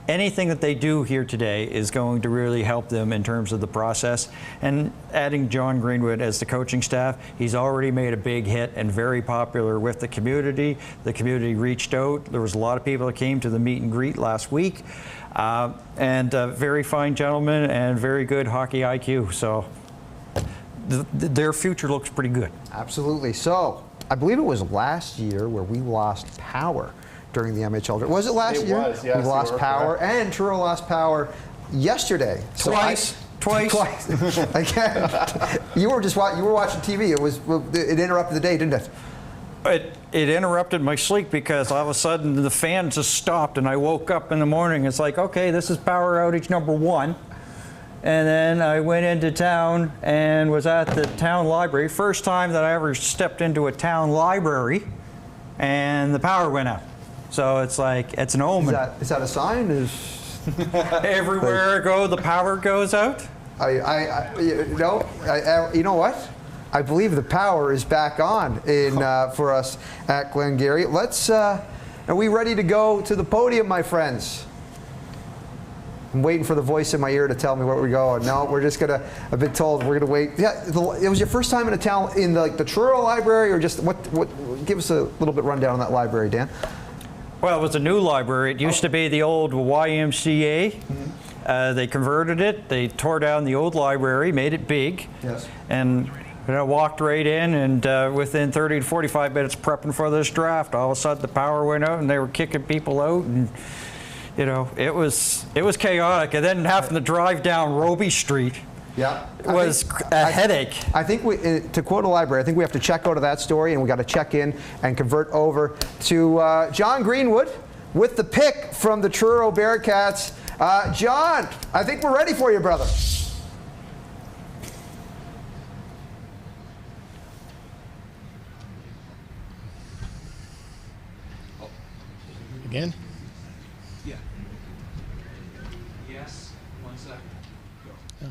Speaker 4: Anything that they do here today is going to really help them in terms of the process. And adding John Greenwood as the coaching staff, he's already made a big hit and very popular with the community. The community reached out. There was a lot of people that came to the meet and greet last week. And very fine gentlemen and very good hockey IQ. So their future looks pretty good.
Speaker 2: Absolutely. So I believe it was last year where we lost power during the MHL Draft. Was it last year?
Speaker 3: It was, yes.
Speaker 2: We lost power, and Truro lost power yesterday.
Speaker 4: Twice.
Speaker 2: I can't. You were watching TV. It interrupted the day, didn't it?
Speaker 4: It interrupted my sleep, because all of a sudden the fan just stopped, and I woke up in the morning. It's like, okay, this is power outage number 1. And then I went into town and was at the town library. First time that I ever stepped into a town library, and the power went out. So it's like, it's an omen.
Speaker 2: Is that a sign?
Speaker 4: Everywhere I go, the power goes out?
Speaker 2: You know what? I believe the power is back on for us at Glengarry. Are we ready to go to the podium, my friends? I'm waiting for the voice in my ear to tell me where we're going. No, we're just gonna. I've been told we're gonna wait. Yeah, it was your first time in a town in the Truro library, or just what? Give us a little bit rundown on that library, Dan.
Speaker 4: Well, it was a new library. It used to be the old YMCA. Mm-hmm. They converted it. They tore down the old library, made it big. Yes. And I walked right in, and within 30 to 45 minutes prepping for this draft, all of a sudden the power went out, and they were kicking people out, and it was chaotic. And then having to drive down Roby Street.
Speaker 2: Yeah,
Speaker 4: was a headache.
Speaker 2: I think to quote a library, I think we have to check out of that story, and we got to check in and convert over to John Greenwood with the pick from the Truro Bearcats. John, I think we're ready for you, brother.
Speaker 19: Again?
Speaker 10: Yeah. Yes. 1 second. Go.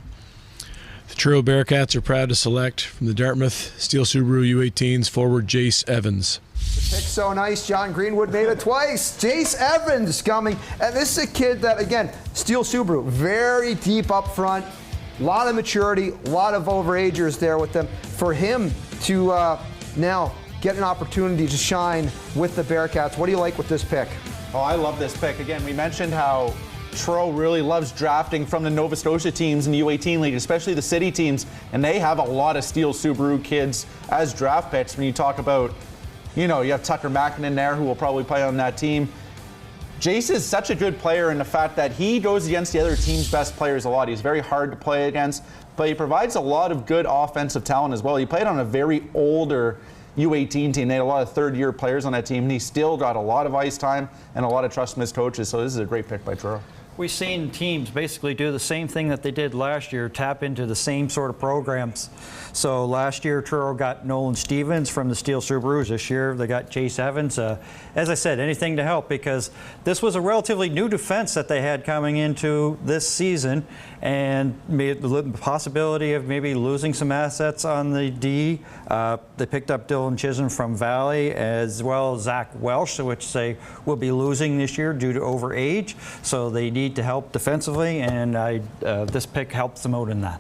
Speaker 19: The Truro Bearcats are proud to select from the Dartmouth Steel Subaru U18s forward Jace Evans.
Speaker 2: The pick's so nice, John Greenwood made it twice. Jace Evans coming. And this is a kid that, again, Steel Subaru, very deep up front. A lot of maturity, a lot of overagers there with them. For him to now get an opportunity to shine with the Bearcats, what do you like with this pick?
Speaker 3: Oh, I love this pick. Again, we mentioned how Truro really loves drafting from the Nova Scotia teams in the U18 League, especially the city teams, and they have a lot of Steel Subaru kids as draft picks. When you talk about, you know, you have Tucker Mackin in there who will probably play on that team. Jace is such a good player in the fact that he goes against the other team's best players a lot. He's very hard to play against, but he provides a lot of good offensive talent as well. He played on a very older U18 team. They had a lot of third-year players on that team, and he still got a lot of ice time and a lot of trust from his coaches, so this is a great pick by Truro.
Speaker 4: We've seen teams basically do the same thing that they did last year, tap into the same sort of programs. So last year, Truro got Nolan Stevens from the Steel Subarus. This year, they got Jace Evans. As I said, anything to help, because this was a relatively new defense that they had coming into this season, and the possibility of maybe losing some assets on the D. They picked up Dylan Chisholm from Valley, as well as Zach Welsh, which they will be losing this year due to overage. So they need to help defensively, and this pick helps them out in that.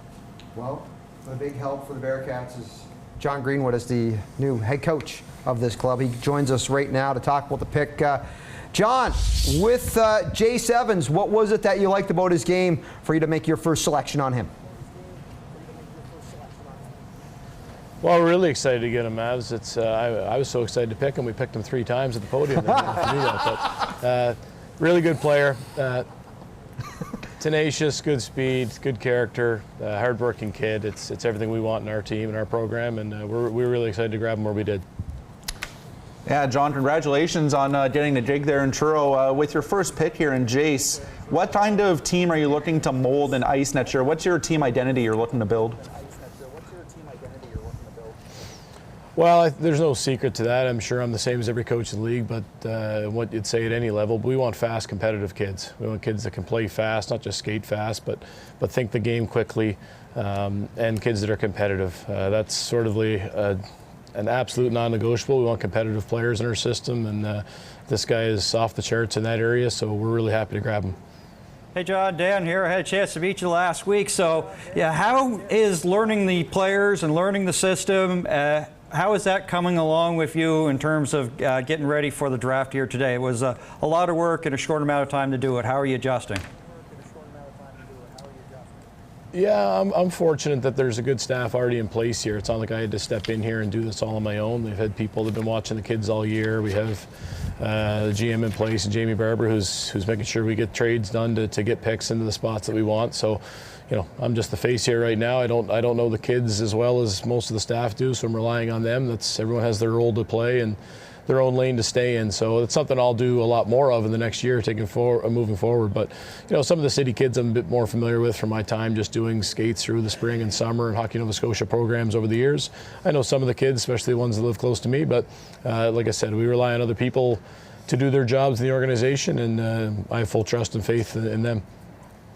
Speaker 2: Well, a big help for the Bearcats is John Greenwood as the new head coach of this club. He joins us right now to talk about the pick. John, with Jace Evans, what was it that you liked about his game for you to make your first selection on him?
Speaker 19: Well, we're really excited to get him, Mavs. I was so excited to pick him. We picked him 3 times at the podium. I don't know if you knew that, but really good player. Tenacious, good speed, good character, hardworking kid. It's everything we want in our team and our program, and we're really excited to grab him where we did.
Speaker 3: Yeah, John, congratulations on getting the jig there in Truro. With your first pick here in Jace, what kind of team are you looking to mold in ice next year? What's your team identity you're looking to build?
Speaker 19: Well, there's no secret to that. I'm sure I'm the same as every coach in the league, but what you'd say at any level, but we want fast, competitive kids. We want kids that can play fast, not just skate fast, but think the game quickly, and kids that are competitive. That's sort of an absolute non-negotiable. We want competitive players in our system, and this guy is off the charts in that area, so we're really happy to grab him.
Speaker 4: Hey John, Dan here. I had a chance to meet you last week. So, yeah, how is learning the players and learning the system, how is that coming along with you in terms of getting ready for the draft here today? It was a lot of work in a short amount of time to do it. How are you adjusting?
Speaker 19: Yeah, I'm fortunate that there's a good staff already in place here. It's not like I had to step in here and do this all on my own. We've had people that have been watching the kids all year. We have the GM in place, and Jamie Barber, who's making sure we get trades done to get picks into the spots that we want. So, you know, I'm just the face here right now. I don't know the kids as well as most of the staff do, so I'm relying on them. Everyone has their role to play and their own lane to stay in. So it's something I'll do a lot more of in the next year, moving forward. But, you know, some of the city kids I'm a bit more familiar with from my time just doing skates through the spring and summer and Hockey Nova Scotia programs over the years. I know some of the kids, especially the ones that live close to me, but like I said, we rely on other people to do their jobs in the organization, and I have full trust and faith in them.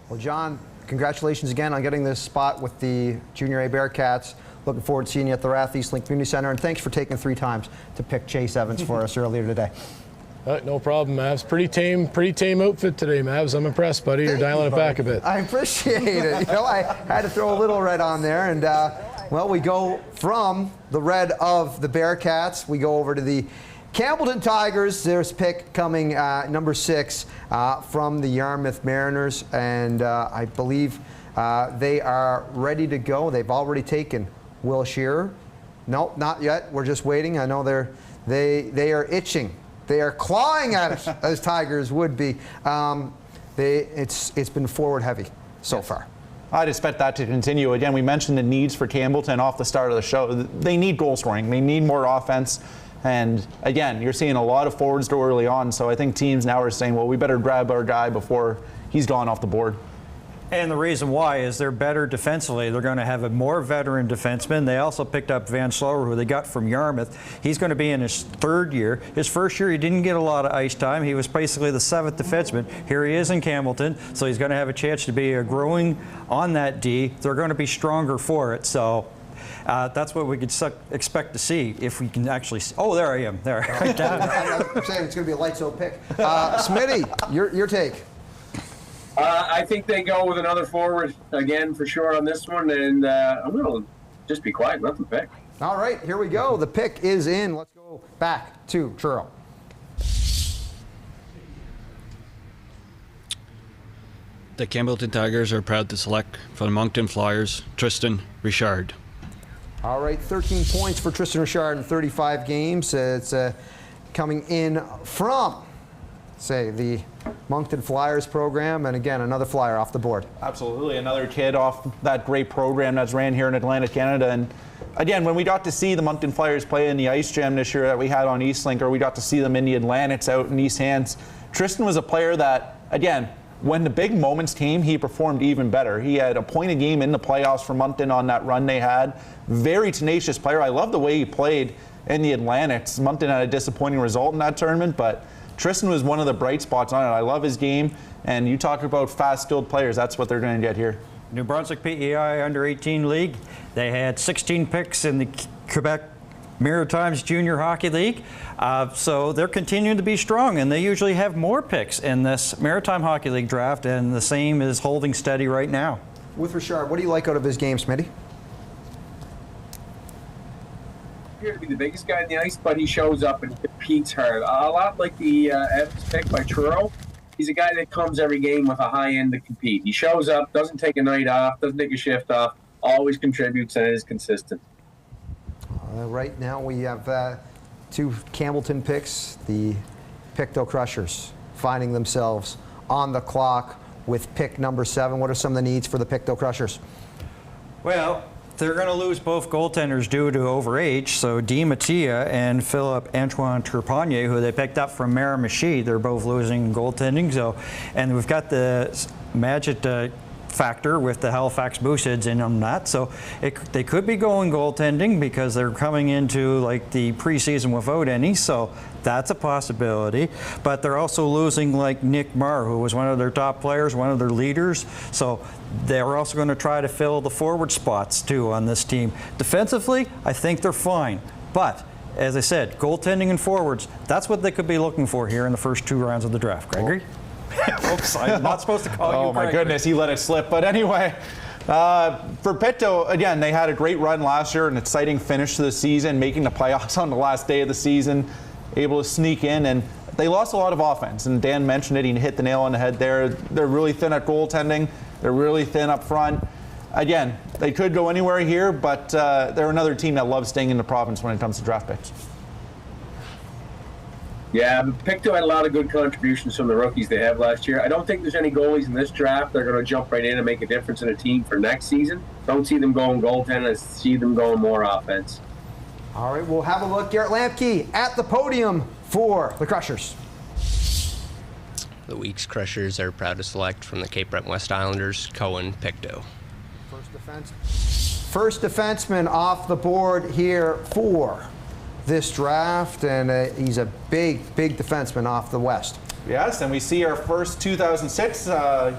Speaker 2: Well, John, congratulations again on getting this spot with the Junior A Bearcats. Looking forward to seeing you at the Rath Eastlink Community Center, and thanks for taking 3 times to pick Jace Evans for us earlier today.
Speaker 19: No problem, Mavs. Pretty tame outfit today, Mavs. I'm impressed, buddy. You're dialing it back a bit.
Speaker 2: I appreciate it. You know, I had to throw a little red on there, and well, we go from the red of the Bearcats, we go over to the Campbellton Tigers. There's pick coming number 6 from the Yarmouth Mariners, and I believe they are ready to go. They've already taken Will Shearer. No, not yet. We're just waiting. I know they are itching. They are clawing at it, as Tigers would be. It's been forward heavy so far.
Speaker 3: I'd expect that to continue. Again, we mentioned the needs for Campbellton off the start of the show. They need goal scoring. They need more offense. And again, you're seeing a lot of forwards go early on. So I think teams now are saying, well, we better grab our guy before he's gone off the board.
Speaker 4: And the reason why is they're better defensively. They're going to have a more veteran defenseman. They also picked up Van Slower, who they got from Yarmouth. He's going to be in his 3rd year. His first year, he didn't get a lot of ice time. He was basically the 7th defenseman. Here he is in Campbellton, so he's going to have a chance to be growing on that D. They're going to be stronger for it. So that's what we could expect to see if we can actually see. Oh, there I am. There.
Speaker 2: I'm saying it's going to be a lights-out pick. Smitty, your take.
Speaker 5: I think they go with another forward again for sure on this one, and I'm going to just be quiet, let them pick.
Speaker 2: All right, here we go. The pick is in. Let's go back to Truro.
Speaker 20: The Campbellton Tigers are proud to select for the Moncton Flyers, Tristan Richard.
Speaker 2: All right, 13 points for Tristan Richard in 35 games. It's coming in from, say, the Moncton Flyers program, and again, another Flyer off the board.
Speaker 3: Absolutely, another kid off that great program that's ran here in Atlantic Canada. And again, when we got to see the Moncton Flyers play in the Ice Jam this year that we had on Eastlink, or we got to see them in the Atlantics out in East Hants, Tristan was a player that, again, when the big moments came, he performed even better. He had a point a game in the playoffs for Moncton on that run they had. Very tenacious player. I love the way he played in the Atlantics. Moncton had a disappointing result in that tournament, but Tristan was one of the bright spots on it. I love his game, and you talk about fast-skilled players. That's what they're going to get here.
Speaker 4: New Brunswick PEI Under-18 League. They had 16 picks in the Quebec Maritimes Junior Hockey League. So they're continuing to be strong, and they usually have more picks in this Maritime Hockey League draft, and the same is holding steady right now.
Speaker 2: With Richard, what do you like out of his game, Smitty?
Speaker 5: Appear to be the biggest guy in the ice, but he shows up and competes hard. A lot like the Evans pick by Truro. He's a guy that comes every game with a high end to compete. He shows up, doesn't take a night off, doesn't take a shift off, always contributes and is consistent.
Speaker 2: Right now we have 2 Campbellton picks. The Pictou Crushers finding themselves on the clock with pick number 7. What are some of the needs for the Pictou Crushers?
Speaker 4: Well, they're going to lose both goaltenders due to overage. So Di Mattia and Philip Antoine Trepanier, who they picked up from Miramichi, they're both losing goaltending. So, and we've got the Magit factor with the Halifax Mooseheads in on that. So they could be going goaltending because they're coming into like the preseason without any. So that's a possibility. But they're also losing like Nick Marr, who was one of their top players, one of their leaders. So they're also going to try to fill the forward spots too on this team. Defensively, I think they're fine. But as I said, goaltending and forwards, that's what they could be looking for here in the first 2 rounds of the draft. Gregory? Oops, I'm not supposed to call you
Speaker 3: Oh, my
Speaker 4: Gregory.
Speaker 3: goodness, he let it slip. But anyway, for Pictou, again, they had a great run last year, an exciting finish to the season, making the playoffs on the last day of the season, able to sneak in. And they lost a lot of offense. And Dan mentioned it. He hit the nail on the head there. They're really thin at goaltending. They're really thin up front. Again, they could go anywhere here, but they're another team that loves staying in the province when it comes to draft picks.
Speaker 5: Yeah, Pictou had a lot of good contributions from the rookies they have last year. I don't think there's any goalies in this draft that are going to jump right in and make a difference in a team for next season. Don't see them going goaltending. I see them going more offense.
Speaker 2: All right, we'll have a look. Garrett Lampke at the podium for the Crushers.
Speaker 21: The Weeks Crushers are proud to select from the Cape Breton West Islanders, Cohen Pictou.
Speaker 2: First defenseman off the board here for this draft, and he's a big defenseman off the West.
Speaker 3: Yes, and we see our first 2006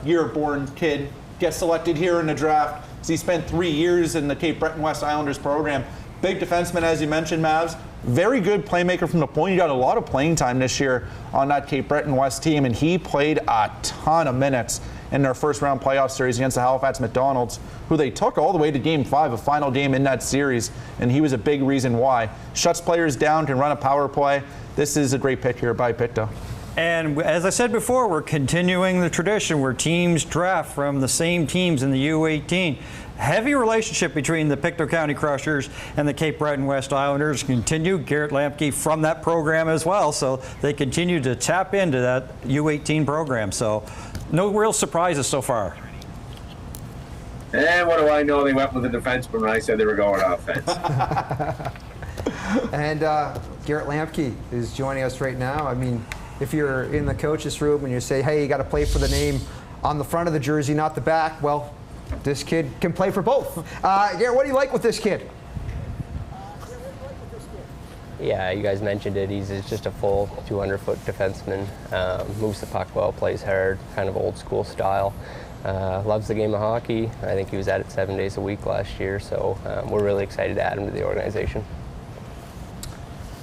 Speaker 3: year-born kid get selected here in the draft. He spent 3 years in the Cape Breton West Islanders program. Big defenseman, as you mentioned, Mavs. Very good playmaker from the point. He got a lot of playing time this year on that Cape Breton West team, and he played a ton of minutes in their first-round playoff series against the Halifax McDonald's, who they took all the way to Game 5, a final game in that series, and he was a big reason why. Shuts players down, can run a power play. This is a great pick here by Pictou.
Speaker 4: And as I said before, we're continuing the tradition where teams draft from the same teams in the U18. Heavy relationship between the Pictou County Crushers and the Cape Breton West Islanders continue. Garrett Lampke from that program as well, so they continue to tap into that U18 program. So no real surprises so far.
Speaker 5: And what do I know? They went with the defenseman when I said they were going offense.
Speaker 2: And Garrett Lampke is joining us right now. I mean, if you're in the coach's room and you say, hey, you got to play for the name on the front of the jersey, not the back. Well, this kid can play for both. Garrett, what do you like with this kid?
Speaker 17: Yeah, you guys mentioned it. He's just a full 200-foot defenseman. Moves the puck well, plays hard, kind of old school style. Loves the game of hockey. I think he was at it 7 days a week last year, so we're really excited to add him to the organization.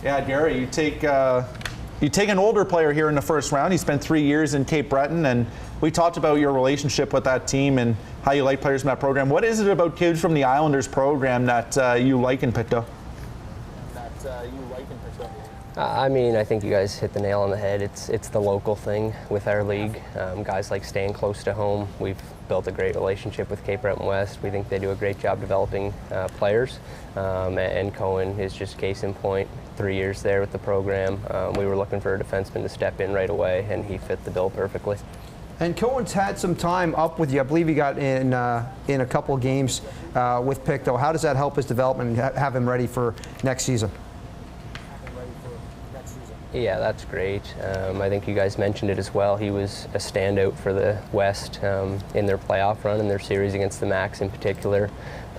Speaker 3: Yeah, Gary, you take an older player here in the first round. He spent 3 years in Cape Breton, and we talked about your relationship with that team and how you like players in that program. What is it about kids from the Islanders program that you like in Pictou?
Speaker 17: I mean, I think you guys hit the nail on the head. It's the local thing with our league. Guys like staying close to home. We've built a great relationship with Cape Breton West. We think they do a great job developing players. And Cohen is just case in point. 3 years there with the program. We were looking for a defenseman to step in right away, and he fit the bill perfectly.
Speaker 2: And Cohen's had some time up with you. I believe he got in a couple of games with Pictou. How does that help his development and have him ready for next season?
Speaker 17: Yeah, that's great. I think you guys mentioned it as well. He was a standout for the West in their playoff run and their series against the Max in particular.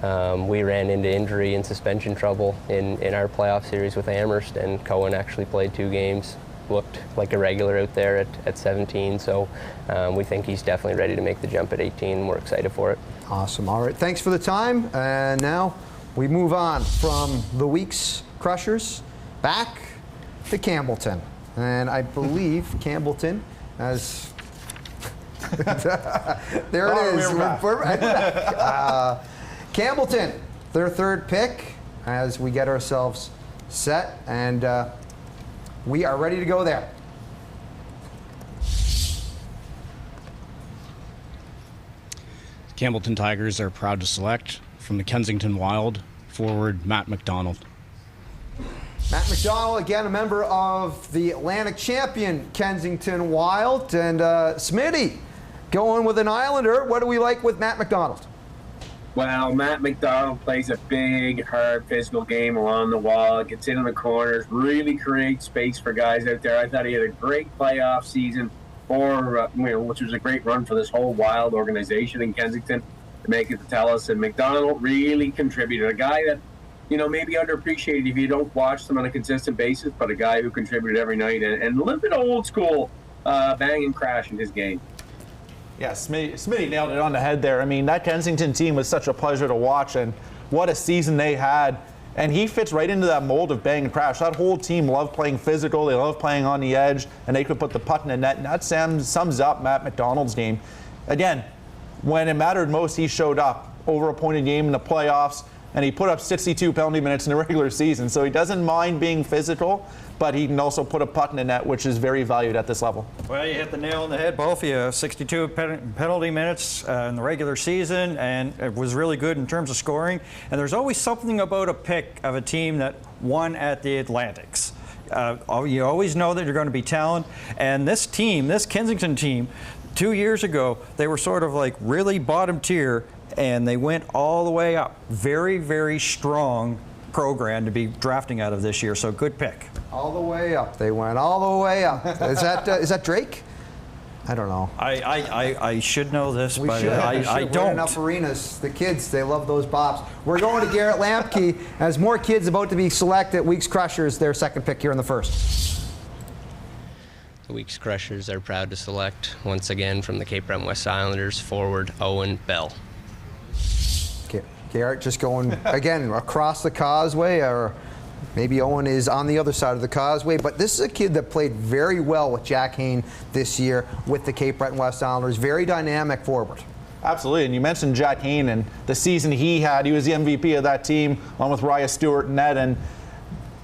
Speaker 17: We ran into injury and suspension trouble in our playoff series with Amherst, and Cohen actually played 2 games, looked like a regular out there at 17, so we think he's definitely ready to make the jump at 18. We're excited for it.
Speaker 2: Awesome. All right, thanks for the time. And now we move on from the Weeks Crushers back to Campbellton. And I believe Campbellton has... there it is. We're back. Campbellton, their third pick as we get ourselves set, and we are ready to go there.
Speaker 12: Campbellton Tigers are proud to select from the Kensington Wild forward Matt McDonald.
Speaker 2: Matt McDonald, again, a member of the Atlantic champion Kensington Wild. And Smitty, going with an Islander. What do we like with Matt McDonald?
Speaker 5: Well, Matt McDonald plays a big, hard, physical game along the wall, gets in the corners, really creates space for guys out there. I thought he had a great playoff season, which was a great run for this whole Wild organization in Kensington to make it to Telus. And McDonald really contributed. A guy that, maybe underappreciated if you don't watch them on a consistent basis, but a guy who contributed every night and a little bit old school bang and crash in his game.
Speaker 3: Yeah, Smitty nailed it on the head there. I mean, that Kensington team was such a pleasure to watch, and what a season they had. And he fits right into that mold of bang and crash. That whole team loved playing physical. They loved playing on the edge, and they could put the puck in the net. And that sums up Matt McDonald's game. Again, when it mattered most, he showed up. Over a point a game in the playoffs, and he put up 62 penalty minutes in the regular season. So he doesn't mind being physical, but he can also put a puck in the net, which is very valued at this level.
Speaker 4: Well, you hit the nail on the head, both of you. 62 penalty minutes in the regular season, and it was really good in terms of scoring. And there's always something about a pick of a team that won at the Atlantics. You always know that you're going to be talent. And this team, this Kensington team, 2 years ago, they were sort of like really bottom tier, and they went all the way up. Very, very strong program to be drafting out of this year, so good pick.
Speaker 2: All the way up. They went all the way up. Is that Drake? I don't know.
Speaker 4: I should know this, but I don't.
Speaker 2: We're in enough arenas. The kids, they love those bops. We're going to Garrett Lampke as more kids about to be selected. Weeks Crushers, their second pick here in the first.
Speaker 21: The Weeks Crushers are proud to select, once again, from the Cape Breton West Islanders, forward Owen Bell.
Speaker 2: Garrett just going, again, across the causeway, or maybe Owen is on the other side of the causeway. But this is a kid that played very well with Jack Hayne this year with the Cape Breton West Islanders. Very dynamic forward.
Speaker 3: Absolutely, and you mentioned Jack Hayne and the season he had. He was the MVP of that team, along with Raya Stewart and Ned. And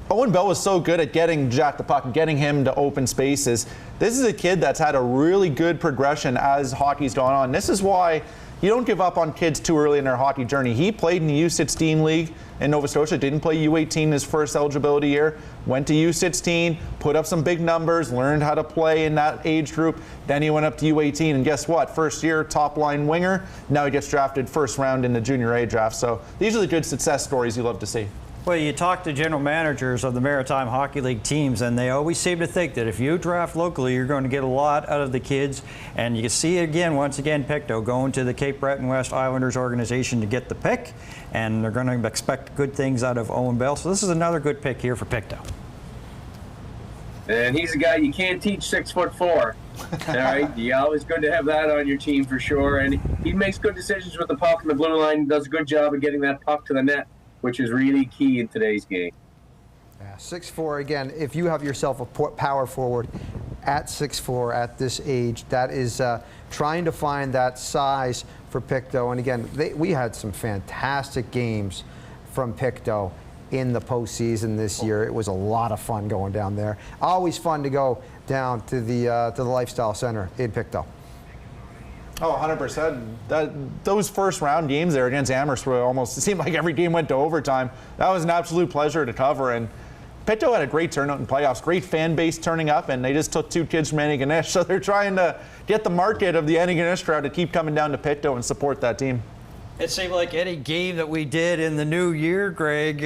Speaker 3: Owen Bell was so good at getting Jack the puck and getting him to open spaces. This is a kid that's had a really good progression as hockey's gone on. This is why you don't give up on kids too early in their hockey journey. He played in the U16 league in Nova Scotia, didn't play U18 his first eligibility year, went to U16, put up some big numbers, learned how to play in that age group. Then he went up to U18, and guess what? First year, top line winger. Now he gets drafted first round in the junior A draft. So these are the good success stories you love to see.
Speaker 4: Well, you talk to general managers of the Maritime Hockey League teams, and they always seem to think that if you draft locally, you're going to get a lot out of the kids. And you can see again, once again, Pictou going to the Cape Breton West Islanders organization to get the pick, and they're going to expect good things out of Owen Bell. So this is another good pick here for Pictou.
Speaker 5: And he's a guy you can't teach 6'4". All right, you always good to have that on your team for sure. And he makes good decisions with the puck and the blue line. Does a good job of getting that puck to the net, which is really key in today's game.
Speaker 2: Yeah, 6'4", again, if you have yourself a power forward at 6'4" at this age, that is trying to find that size for Pictou. And again, we had some fantastic games from Pictou in the postseason this year. It was a lot of fun going down there. Always fun to go down to the Lifestyle Center in Pictou.
Speaker 3: Oh, 100%. Those first round games there against Amherst were almost, it seemed like every game went to overtime. That was an absolute pleasure to cover. And Pictou had a great turnout in playoffs, great fan base turning up, and they just took 2 kids from Antigonish. So they're trying to get the market of the Antigonish crowd to keep coming down to Pictou and support that team.
Speaker 4: It seemed like any game that we did in the new year, Greg,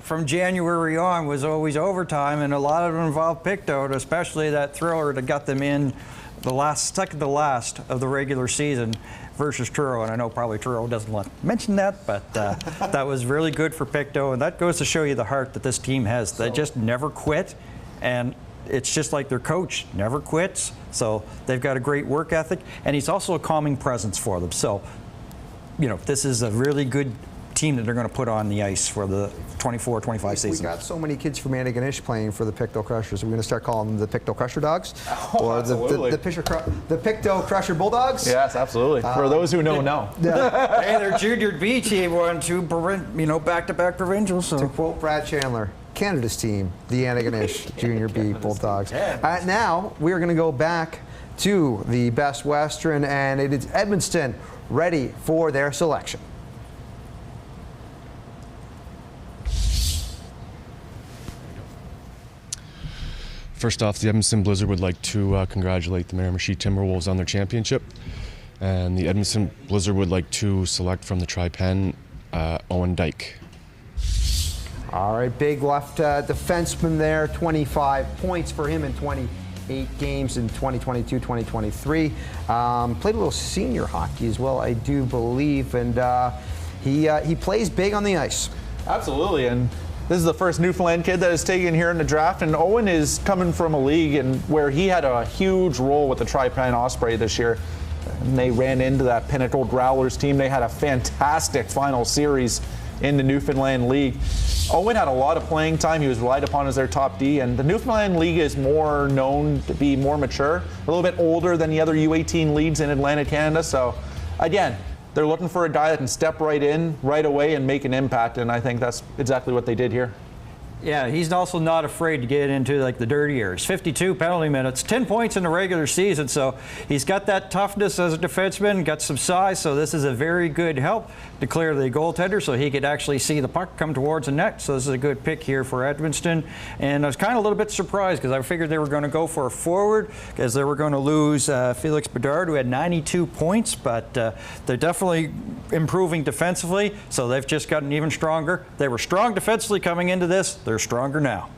Speaker 4: from January on was always overtime, and a lot of them involved Pictou, especially that thriller that got them in the second to last of the regular season versus Truro. And I know probably Truro doesn't want to mention that, but that was really good for Pictou, and that goes to show you the heart that this team has. They just never quit, and it's just like their coach never quits. So they've got a great work ethic, and he's also a calming presence for them. So, you know, this is a really good team that they're going to put on the ice for the 24-25 season.
Speaker 2: We got so many kids from Antigonish playing for the Pictou Crushers. We're going to start calling them the Pictou Crusher Dogs, or the Pictou Crusher Bulldogs.
Speaker 3: Yes, absolutely. For those who know.
Speaker 2: Yeah.
Speaker 4: Hey, their junior B team won 2 back-to-back provincials. So.
Speaker 2: To quote Brad Chandler, Canada's team, the Antigonish Junior B Bulldogs. Now we're going to go back to the Best Western, and it is Edmundston ready for their selection.
Speaker 6: First off, the Edmundston Blizzard would like to congratulate the Miramichi Timberwolves on their championship. And the Edmundston Blizzard would like to select from the Tri-Pen Owen Dyke.
Speaker 2: All right, big left defenseman there, 25 points for him in 28 games in 2022-2023. Played a little senior hockey as well, I do believe, and he plays big on the ice.
Speaker 3: Absolutely, and this is the first Newfoundland kid that is taken here in the draft, and Owen is coming from a league where he had a huge role with the Tri-Pen Osprey this year. And they ran into that Pinnacle Growlers team. They had a fantastic final series in the Newfoundland League. Owen had a lot of playing time. He was relied upon as their top D, and the Newfoundland League is more known to be more mature, a little bit older than the other U18 leagues in Atlantic Canada. So, again, they're looking for a guy that can step right in, right away, and make an impact, and I think that's exactly what they did here.
Speaker 4: Yeah, he's also not afraid to get into like the dirty areas. 52 penalty minutes, 10 points in the regular season, so he's got that toughness as a defenseman, got some size, so this is a very good help to clear the goaltender so he could actually see the puck come towards the net. So this is a good pick here for Edmundston. And I was kind of a little bit surprised because I figured they were going to go for a forward because they were going to lose Felix Bedard, who had 92 points, but they're definitely improving defensively, so they've just gotten even stronger. They were strong defensively coming into this. They're stronger now.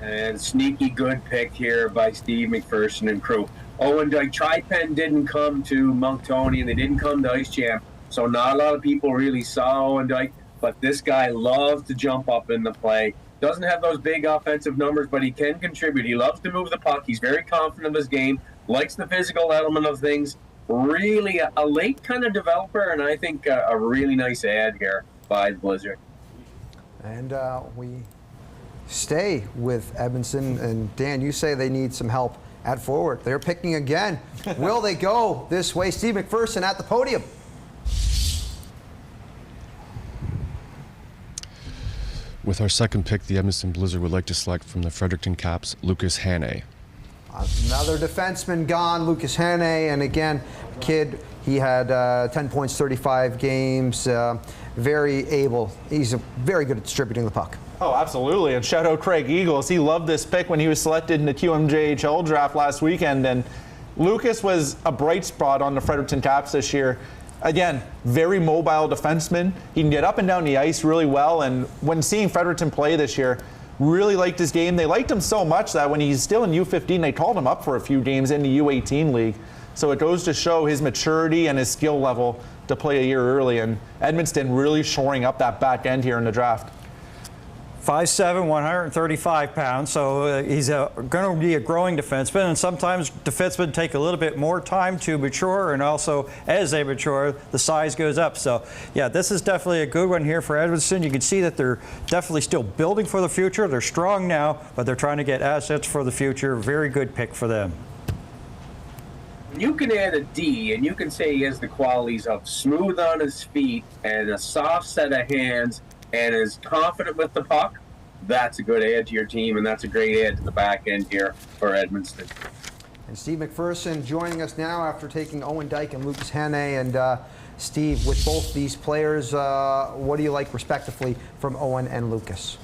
Speaker 5: And sneaky good pick here by Steve McPherson and crew. Owen Dyke, Tri-Pen didn't come to Mount Tony, and they didn't come to Ice Champ, so not a lot of people really saw Owen Dyke, but this guy loves to jump up in the play. Doesn't have those big offensive numbers, but he can contribute. He loves to move the puck. He's very confident of his game, likes the physical element of things. Really a late kind of developer, and I think a really nice ad here by the Blizzard.
Speaker 2: And we stay with Edmundston. And Dan, you say they need some help at forward. They're picking again. Will they go this way? Steve McPherson at the podium.
Speaker 6: With our second pick, the Edmundston Blizzard would like to select from the Fredericton Caps Lucas Hannay.
Speaker 2: Another defenseman gone, Lucas Hannay, and again, kid, he had 10 points, 35 games, very able. He's very good at distributing the puck.
Speaker 3: Oh, absolutely, and shout out Craig Eagles. He loved this pick when he was selected in the MHL Draft last weekend, and Lucas was a bright spot on the Fredericton Caps this year. Again, very mobile defenseman. He can get up and down the ice really well. And when seeing Fredericton play this year, really liked his game. They liked him so much that when he's still in U15, they called him up for a few games in the U18 league. So it goes to show his maturity and his skill level to play a year early. And Edmundston really shoring up that back end here in the draft.
Speaker 4: 5'7", 135 pounds, so he's going to be a growing defenseman, and sometimes defensemen take a little bit more time to mature, and also as they mature, the size goes up. So, yeah, this is definitely a good one here for Edmundston. You can see that they're definitely still building for the future. They're strong now, but they're trying to get assets for the future. Very good pick for them.
Speaker 5: You can add a D, and you can say he has the qualities of smooth on his feet and a soft set of hands, and is confident with the puck. That's a good add to your team, and that's a great add to the back end here for Edmundston.
Speaker 2: And Steve McPherson joining us now after taking Owen Dyke and Lucas Henne. And Steve, with both these players, what do you like respectively from Owen and Lucas?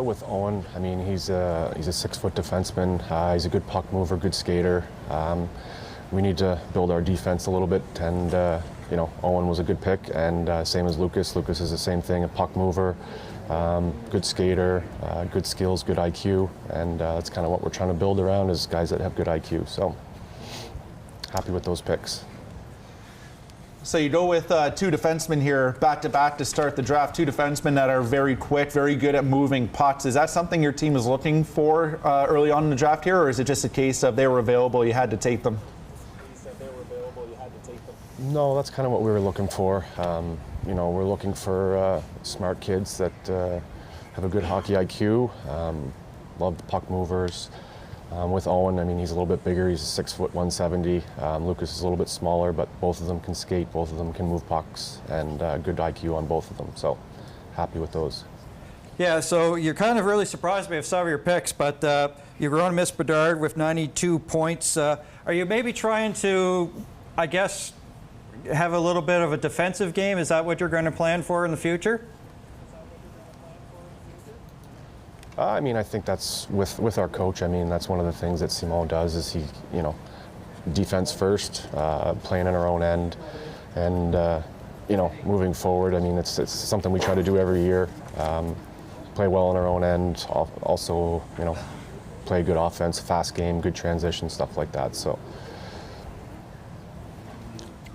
Speaker 6: With Owen, I mean, he's a 6-foot defenseman. He's a good puck mover, good skater. We need to build our defense a little bit, and you know, Owen was a good pick, and same as Lucas. Lucas is the same thing, a puck mover, good skater, good skills, good IQ, and that's kind of what we're trying to build around, is guys that have good IQ. So happy with those picks.
Speaker 3: So you go with two defensemen here back-to-back to start the draft, two defensemen that are very quick, very good at moving pucks. Is that something your team is looking for early on in the draft here, or is it just a case of they were available, you had to take them?
Speaker 6: No, that's kind of what we were looking for. You know, we're looking for smart kids that have a good hockey IQ, love the puck movers. With Owen, I mean, he's a little bit bigger. He's 6 foot 170. Lucas is a little bit smaller, but both of them can skate, both of them can move pucks, and good IQ on both of them. So happy with those.
Speaker 4: Yeah, so you're kind of really surprised me with some of your picks, but you're going to miss Bedard with 92 points. Are you maybe trying to, I guess, have a little bit of a defensive game? Is that what you're going to plan for in the future?
Speaker 6: I mean, I think that's with our coach. I mean, that's one of the things that Simon does, is he, you know, defense first, playing in our own end, and you know, moving forward. I mean, it's something we try to do every year. Play well on our own end. Also, you know, play good offense, fast game, good transition, stuff like that. So.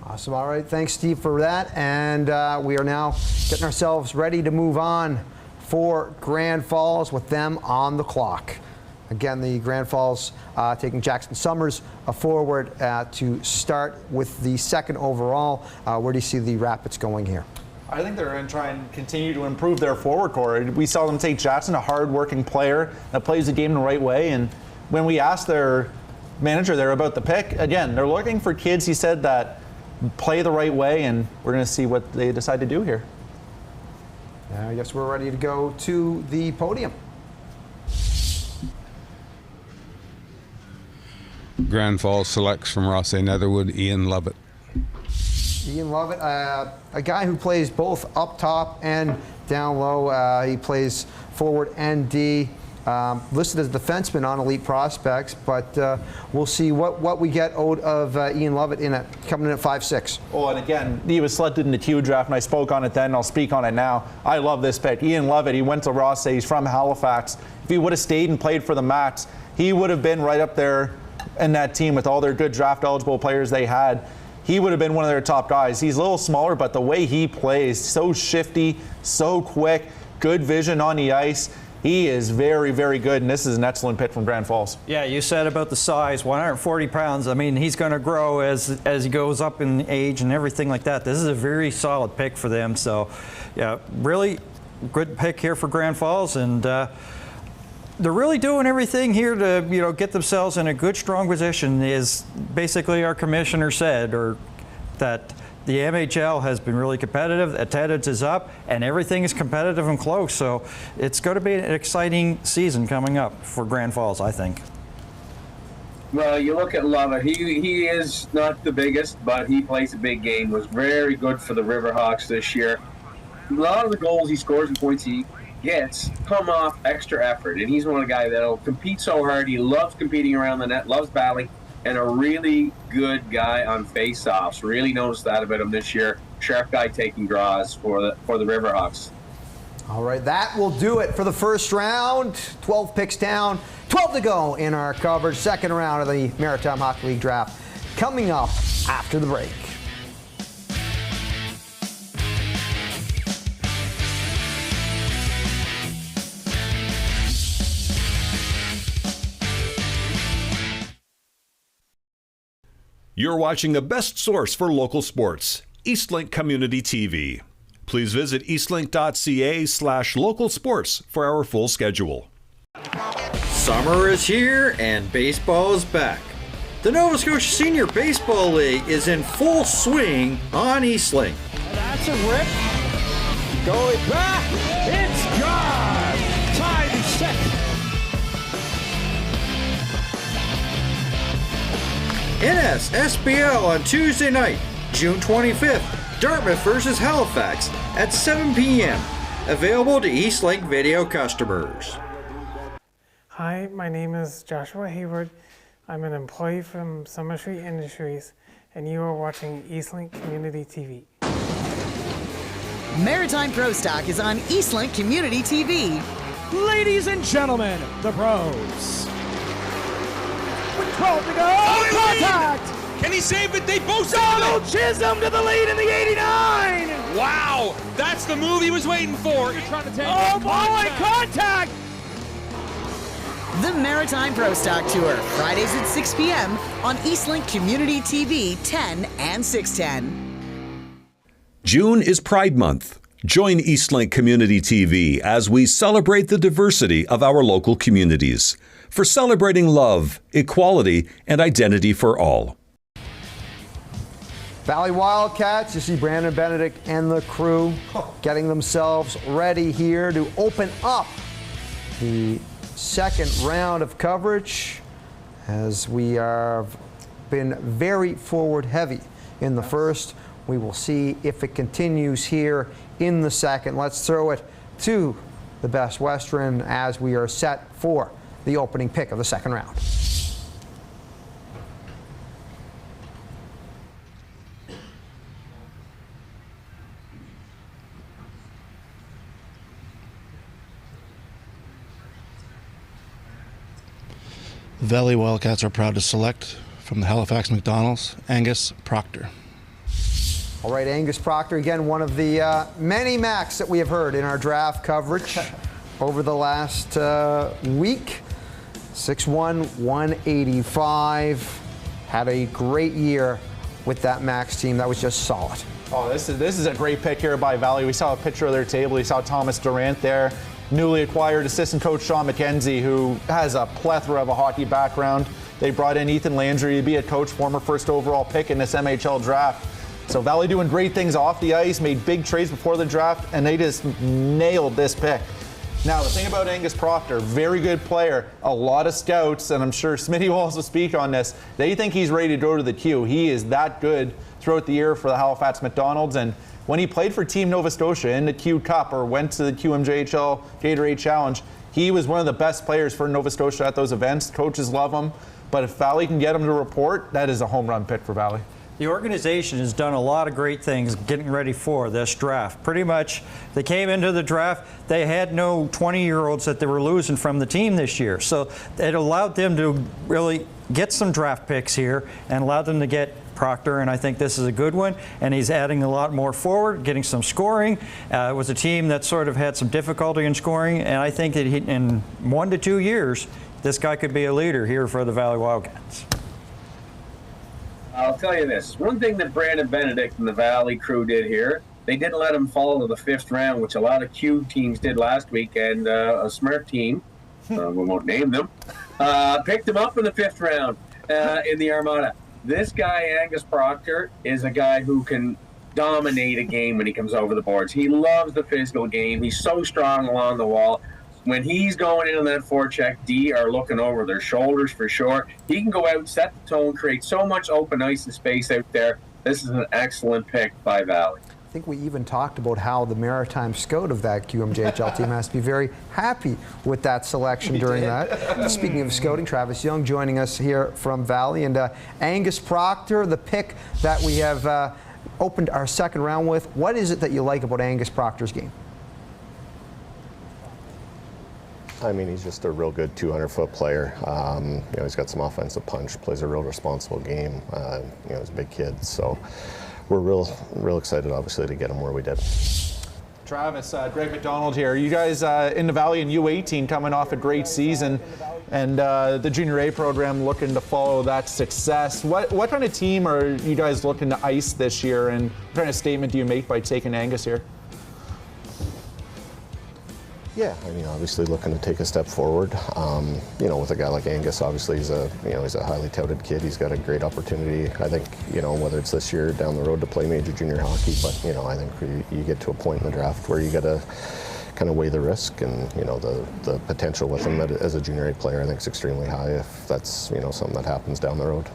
Speaker 2: Awesome. All right. Thanks, Steve, for that. And we are now getting ourselves ready to move on for Grand Falls with them on the clock. Again, the Grand Falls taking Jackson Summers forward to start with the second overall. Where do you see the Rapids going here?
Speaker 3: I think they're going to try and continue to improve their forward core. We saw them take Jackson, a hard-working player that plays the game the right way. And when we asked their manager there about the pick, again, they're looking for kids, he said, that play the right way, and we're going to see what they decide to do here.
Speaker 2: I guess we're ready to go to the podium.
Speaker 7: Grand Falls selects from Ross A. Netherwood, Ian Lovett.
Speaker 2: Ian Lovett, a guy who plays both up top and down low. He plays forward and D. Listed as a defenseman on Elite Prospects, but we'll see what we get out of Ian Lovett coming in at 5'6".
Speaker 3: Oh, and again, he was selected in the Q draft, and I spoke on it then, and I'll speak on it now. I love this pick. Ian Lovett, he went to Ross. He's from Halifax. If he would have stayed and played for the Mats, he would have been right up there in that team with all their good draft-eligible players they had. He would have been one of their top guys. He's a little smaller, but the way he plays, so shifty, so quick, good vision on the ice. He is very, very good, and this is an excellent pick from Grand Falls.
Speaker 4: Yeah, you said about the size, 140 pounds. I mean, he's going to grow as he goes up in age and everything like that. This is a very solid pick for them. So, yeah, really good pick here for Grand Falls, and they're really doing everything here to get themselves in a good, strong position. Is basically our commissioner said, or that. The MHL has been really competitive, attendance is up, and everything is competitive and close. So it's going to be an exciting season coming up for Grand Falls, I think.
Speaker 5: Well, you look at Lovett. He is not the biggest, but he plays a big game. Was very good for the Riverhawks this year. A lot of the goals he scores and points he gets come off extra effort, and he's one of the guys that'll compete so hard. He loves competing around the net, loves battling. and a really good guy on faceoffs. Really noticed that about him this year. Sharp guy taking draws for the Riverhawks.
Speaker 2: All right, that will do it for the first round. 12 picks down, 12 to go in our coverage. Second round of the Maritime Hockey League Draft coming up after the break.
Speaker 1: You're watching the best source for local sports, Eastlink Community TV. Please visit eastlink.ca/local sports for our full schedule.
Speaker 4: Summer is here and baseball is back. The Nova Scotia Senior Baseball League is in full swing on Eastlink.
Speaker 16: That's a rip. Going back. It's gone. Time set.
Speaker 4: NSSBL on Tuesday night, June 25th. Dartmouth versus Halifax at 7 p.m. Available to Eastlink Video customers.
Speaker 8: Hi, my name is Joshua Hayward. I'm an employee from Summer Street Industries, and you are watching Eastlink Community TV.
Speaker 22: Maritime Pro Stock is on Eastlink Community TV.
Speaker 16: Ladies and gentlemen, the pros. With 12 to go. Contact!
Speaker 23: Can he save it? They both
Speaker 16: Donald Chisholm to the lead in the 89!
Speaker 23: Wow, that's the move he was waiting for. You're trying to take
Speaker 16: oh boy, contact!
Speaker 22: The Maritime Pro Stock Tour, Fridays at 6 p.m. on Eastlink Community TV 10 and 610.
Speaker 1: June is Pride Month. Join Eastlink Community TV as we celebrate the diversity of our local communities for celebrating love, equality, and identity for all.
Speaker 2: Valley Wildcats, you see Brandon Benedict and the crew getting themselves ready here to open up the second round of coverage, as we have been very forward heavy in the first. We will see if it continues here in the second. Let's throw it to the Best Western as we are set for the opening pick of the second round.
Speaker 24: The Valley Wildcats are proud to select from the Halifax McDonald's, Angus Proctor.
Speaker 2: All right, Angus Proctor, again, one of the many Macs that we have heard in our draft coverage over the last week. 6'1", 185. Had a great year with that Max team. That was just solid.
Speaker 3: Oh, this is a great pick here by Valley. We saw a picture of their table. We saw Thomas Durant there. Newly acquired assistant coach Sean McKenzie, who has a plethora of a hockey background. They brought in Ethan Landry to be a coach, former first overall pick in this MHL draft. So Valley doing great things off the ice, made big trades before the draft, and they just nailed this pick. Now, the thing about Angus Proctor, very good player, a lot of scouts, and I'm sure Smitty will also speak on this, they think he's ready to go to the Q. He is that good throughout the year for the Halifax McDonald's, and when he played for Team Nova Scotia in the Q Cup or went to the QMJHL Gatorade Challenge, he was one of the best players for Nova Scotia at those events. Coaches love him, but if Valley can get him to report, that is a home run pick for Valley.
Speaker 4: The organization has done a lot of great things getting ready for this draft. Pretty much, they came into the draft, they had no 20-year-olds that they were losing from the team this year. So it allowed them to really get some draft picks here and allowed them to get Proctor, and I think this is a good one. And he's adding a lot more forward, getting some scoring. It was a team that sort of had some difficulty in scoring, and I think that in 1 to 2 years, this guy could be a leader here for the Valley Wildcats.
Speaker 5: I'll tell you this. One thing that Brandon Benedict and the Valley crew did here, they didn't let him fall to the 5th round, which a lot of Q teams did last week, and a smart team, we won't name them, picked him up in the 5th round in the Armada. This guy, Angus Proctor, is a guy who can dominate a game when he comes over the boards. He loves the physical game. He's so strong along the wall. When he's going in on that forecheck, D are looking over their shoulders for sure. He can go out, set the tone, create so much open ice and space out there. This is an excellent pick by Valley.
Speaker 2: think we even talked about how the Maritime scout of that QMJHL team has to be very happy with that selection during that. Speaking of scouting, Travis Young joining us here from Valley, and Angus Proctor, the pick that we have opened our second round with. What is it that you like about Angus Proctor's game?
Speaker 9: I mean, he's just a real good 200-foot player. He's got some offensive punch, plays a real responsible game. He's a big kid, so we're real excited, obviously, to get him where we did.
Speaker 3: Travis, Greg McDonald here. You guys in the Valley and U18 coming off a great season, and the Junior A program looking to follow that success. What kind of team are you guys looking to ice this year, and what kind of statement do you make by taking Angus here?
Speaker 9: Yeah, I mean, obviously looking to take a step forward. With a guy like Angus, obviously he's a highly touted kid. He's got a great opportunity. I think, whether it's this year or down the road to play major junior hockey, but I think you get to a point in the draft where you got to kind of weigh the risk, and the potential with him as a junior A player, I think, is extremely high if that's something that happens down the road.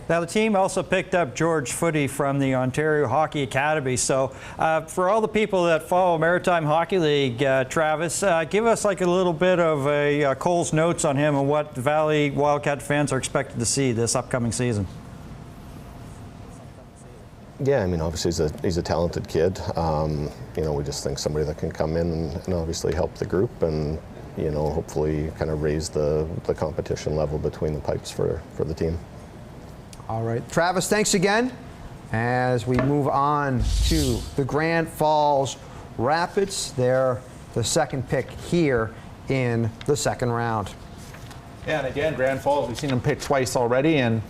Speaker 4: Now, the team also picked up George Footy from the Ontario Hockey Academy. So for all the people that follow Maritime Hockey League, Travis, give us like a little bit of a Cole's notes on him and what the Valley Wildcat fans are expected to see this upcoming season.
Speaker 9: Yeah, I mean, obviously he's a talented kid. We just think somebody that can come in and obviously help the group and, hopefully kind of raise the competition level between the pipes for the team.
Speaker 2: All right, Travis, thanks again. As we move on to the Grand Falls Rapids, they're the second pick here in the second round.
Speaker 3: Yeah, and again, Grand Falls, we've seen them pick twice already, and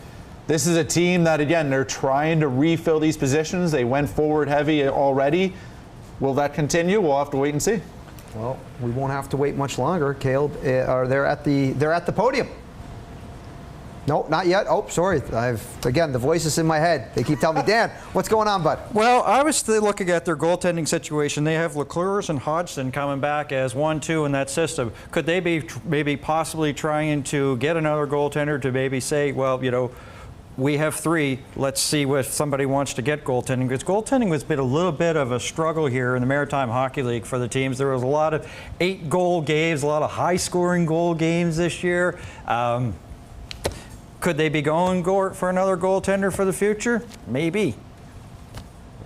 Speaker 3: this is a team that, again, they're trying to refill these positions. They went forward heavy already. Will that continue? We'll have to wait and see.
Speaker 2: Well, we won't have to wait much longer. Caleb, they're at the podium. No, not yet. Oh, sorry. Again, the voices in my head. They keep telling me, Dan, what's going on, bud?
Speaker 4: Well, I was looking at their goaltending situation. They have LeClures and Hodgson coming back as 1-2 in that system. Could they be maybe possibly trying to get another goaltender to maybe say, well, we have 3. Let's see what somebody wants to get goaltending. Because goaltending has been a little bit of a struggle here in the Maritime Hockey League for the teams. There was a lot of 8-goal games, a lot of high-scoring goal games this year. Could they be going for another goaltender for the future? Maybe.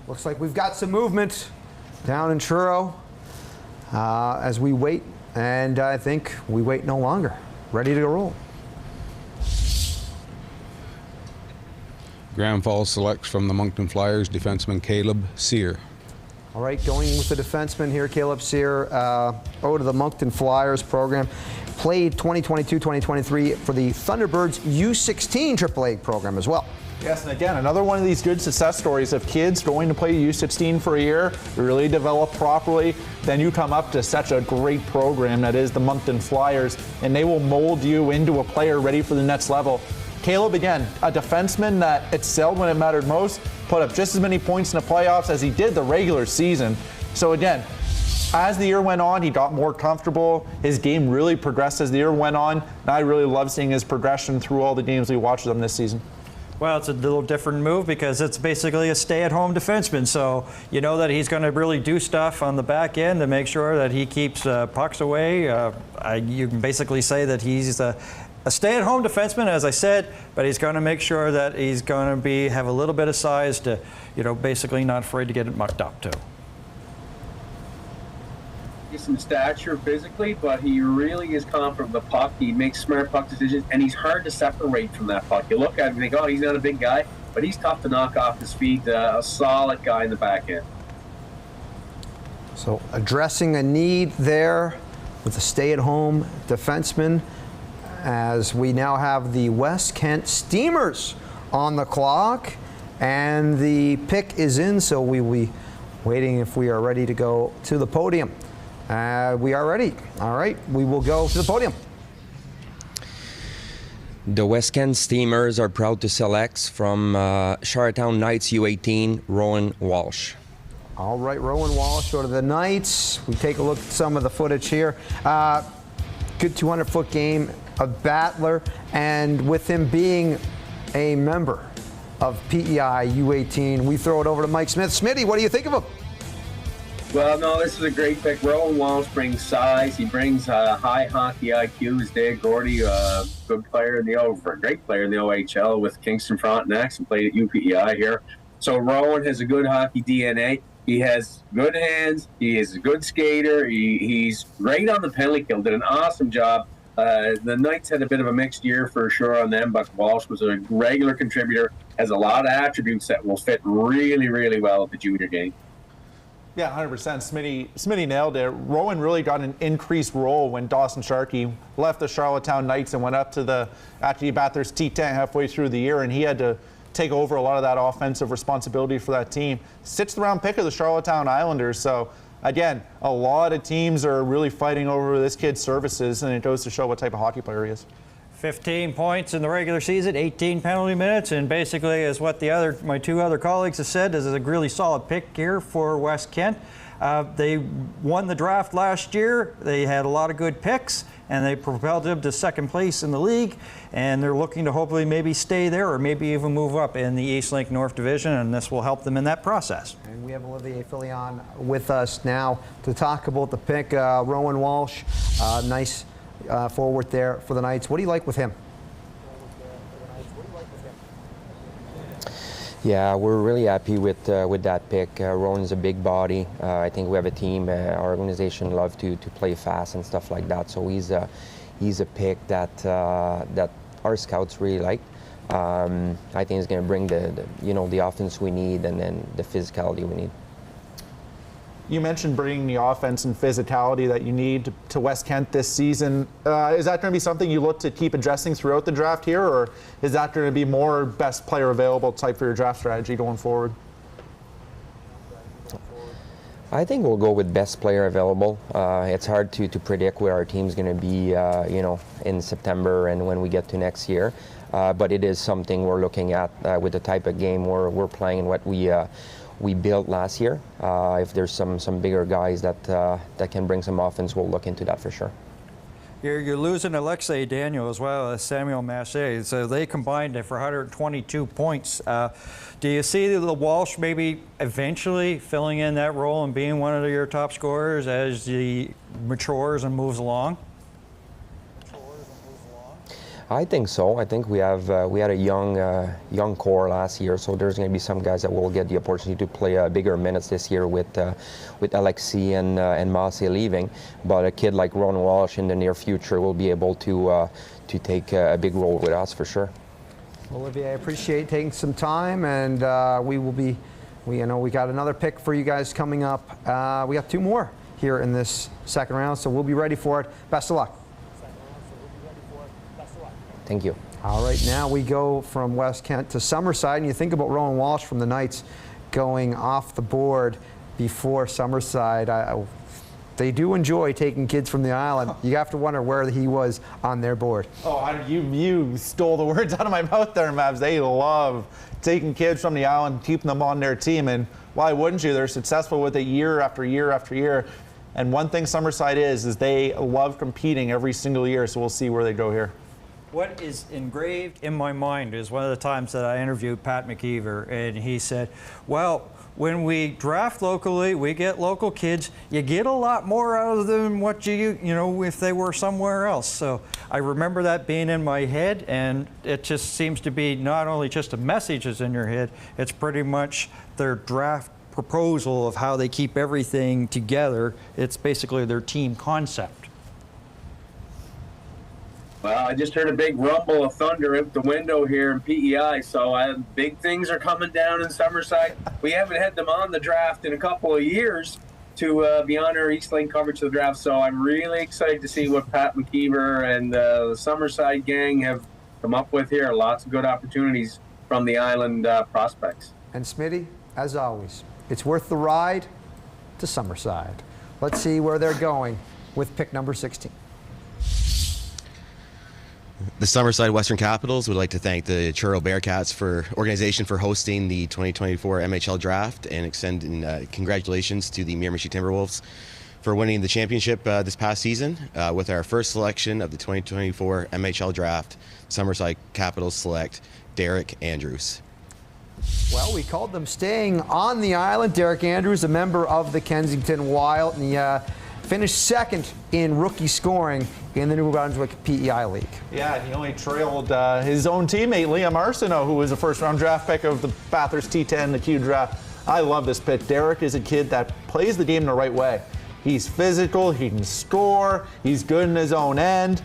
Speaker 2: Looks like we've got some movement down in Truro as we wait, and I think we wait no longer. Ready to roll.
Speaker 7: Grand Falls selects from the Moncton Flyers defenseman Caleb Sear.
Speaker 2: All right, going with the defenseman here, Caleb Sear, out of the Moncton Flyers program. Played 2022-2023 for the Thunderbirds U16 AAA program as well.
Speaker 3: Yes, and again, another one of these good success stories of kids going to play U16 for a year, really develop properly, then you come up to such a great program that is the Moncton Flyers, and they will mold you into a player ready for the next level. Caleb, again, a defenseman that excelled when it mattered most, put up just as many points in the playoffs as he did the regular season. So again, as the year went on, he got more comfortable. His game really progressed as the year went on. And I really love seeing his progression through all the games we watched of him this season.
Speaker 4: Well, it's a little different move because it's basically a stay-at-home defenseman. So you know that he's going to really do stuff on the back end to make sure that he keeps pucks away. You can basically say that he's a stay-at-home defenseman, as I said, but he's going to make sure that he's going to have a little bit of size to, basically not afraid to get it mucked up too.
Speaker 5: Some stature physically, but he really is confident with the puck. He makes smart puck decisions, and he's hard to separate from that puck. You look at him and think, oh, he's not a big guy, but he's tough to knock off his feet. A solid guy in the back end.
Speaker 2: So addressing a need there with a stay-at-home defenseman, as we now have the West Kent Steamers on the clock, and the pick is in, so we will be waiting if we are ready to go to the podium. We are ready. All right, we will go to the podium.
Speaker 11: The West Kent Steamers are proud to select from Charlottetown Knights U18, Rowan Walsh.
Speaker 2: All right, Rowan Walsh, go to the Knights. We take a look at some of the footage here. Good 200-foot game, a battler, and with him being a member of PEI U18. We throw it over to Mike Smith. Smitty, what do you think of him?
Speaker 5: Well, no, this is a great pick. Rowan Walsh brings size. He brings high hockey IQ. His dad, Gordy, good player in the great player in the OHL with Kingston Frontenacs and played at UPEI here. So Rowan has a good hockey DNA. He has good hands. He is a good skater. He's great on the penalty kill. Did an awesome job. The Knights had a bit of a mixed year for sure on them, but Walsh was a regular contributor, has a lot of attributes that will fit really, really well at the junior game.
Speaker 3: Yeah, 100%. Smitty nailed it. Rowan really got an increased role when Dawson Sharkey left the Charlottetown Knights and went up to the Acadie Bathurst T10 halfway through the year, and he had to take over a lot of that offensive responsibility for that team. 6th round pick of the Charlottetown Islanders. So, again, a lot of teams are really fighting over this kid's services, and it goes to show what type of hockey player he is.
Speaker 4: 15 points in the regular season, 18 penalty minutes, and basically, as what my two other colleagues have said, this is a really solid pick here for West Kent. They won the draft last year. They had a lot of good picks, and they propelled them to second place in the league, and they're looking to hopefully maybe stay there or maybe even move up in the Eastlink North Division, and this will help them in that process.
Speaker 2: And we have Olivier Filion with us now to talk about the pick. Rowan Walsh, nice forward there for the Knights. What do you like with him?
Speaker 11: Yeah, we're really happy with that pick. Rowan's a big body. I think we have a team. Our organization love to play fast and stuff like that. So he's a pick that our scouts really like. I think he's going to bring the offense we need and then the physicality we need.
Speaker 3: You mentioned bringing the offense and physicality that you need to West Kent this season. Is that going to be something you look to keep addressing throughout the draft here, or is that going to be more best player available type for your draft strategy going forward?
Speaker 11: I think we'll go with best player available. It's hard to predict where our team's going to be, in September and when we get to next year. But it is something we're looking at with the type of game we're playing and what we built last year. If there's some bigger guys that can bring some offense, we'll look into that for sure.
Speaker 4: You're losing Alexei Daniel as well as Samuel Maché, so they combined for 122 points. Do you see the Walsh maybe eventually filling in that role and being one of your top scorers as he matures and moves along?
Speaker 11: I think so. I think we had a young core last year, so there's going to be some guys that will get the opportunity to play bigger minutes this year with Alexi and Massé leaving. But a kid like Ron Walsh in the near future will be able to take a big role with us for sure.
Speaker 2: Olivier, I appreciate taking some time, and we got another pick for you guys coming up. We got 2 more here in this second round, so we'll be ready for it. Best of luck.
Speaker 11: Thank you.
Speaker 2: All right, now we go from West Kent to Summerside, and you think about Rowan Walsh from the Knights going off the board before Summerside. They do enjoy taking kids from the island. You have to wonder where he was on their board.
Speaker 3: Oh, you stole the words out of my mouth there, Mavs. They love taking kids from the island, keeping them on their team, and why wouldn't you? They're successful with it year after year after year. And one thing Summerside is they love competing every single year, so we'll see where they go here.
Speaker 4: What is engraved in my mind is one of the times that I interviewed Pat McKeever, and he said, well, when we draft locally, we get local kids, you get a lot more out of them than what if they were somewhere else. So I remember that being in my head, and it just seems to be not only just a message that's in your head, it's pretty much their draft proposal of how they keep everything together. It's basically their team concept.
Speaker 5: Well, I just heard a big rumble of thunder out the window here in PEI, so big things are coming down in Summerside. We haven't had them on the draft in a couple of years to be on our Eastlink coverage of the draft, so I'm really excited to see what Pat McKeever and the Summerside gang have come up with here. Lots of good opportunities from the island prospects.
Speaker 2: And Smitty, as always, it's worth the ride to Summerside. Let's see where they're going with pick number 16.
Speaker 13: The Summerside Western Capitals would like to thank the Truro Bearcats organization for hosting the 2024 MHL Draft and extend congratulations to the Miramichi Timberwolves for winning the championship this past season. With our first selection of the 2024 MHL Draft, Summerside Capitals select Derek Andrews.
Speaker 2: Well, we called them staying on the island. Derek Andrews, a member of the Kensington Wild, and he finished second in rookie scoring in the New Brunswick PEI League.
Speaker 3: Yeah, he only trailed his own teammate, Liam Arsenault, who was a first-round draft pick of the Bathurst T10, the Q Draft. I love this pick. Derek is a kid that plays the game the right way. He's physical, he can score, he's good in his own end,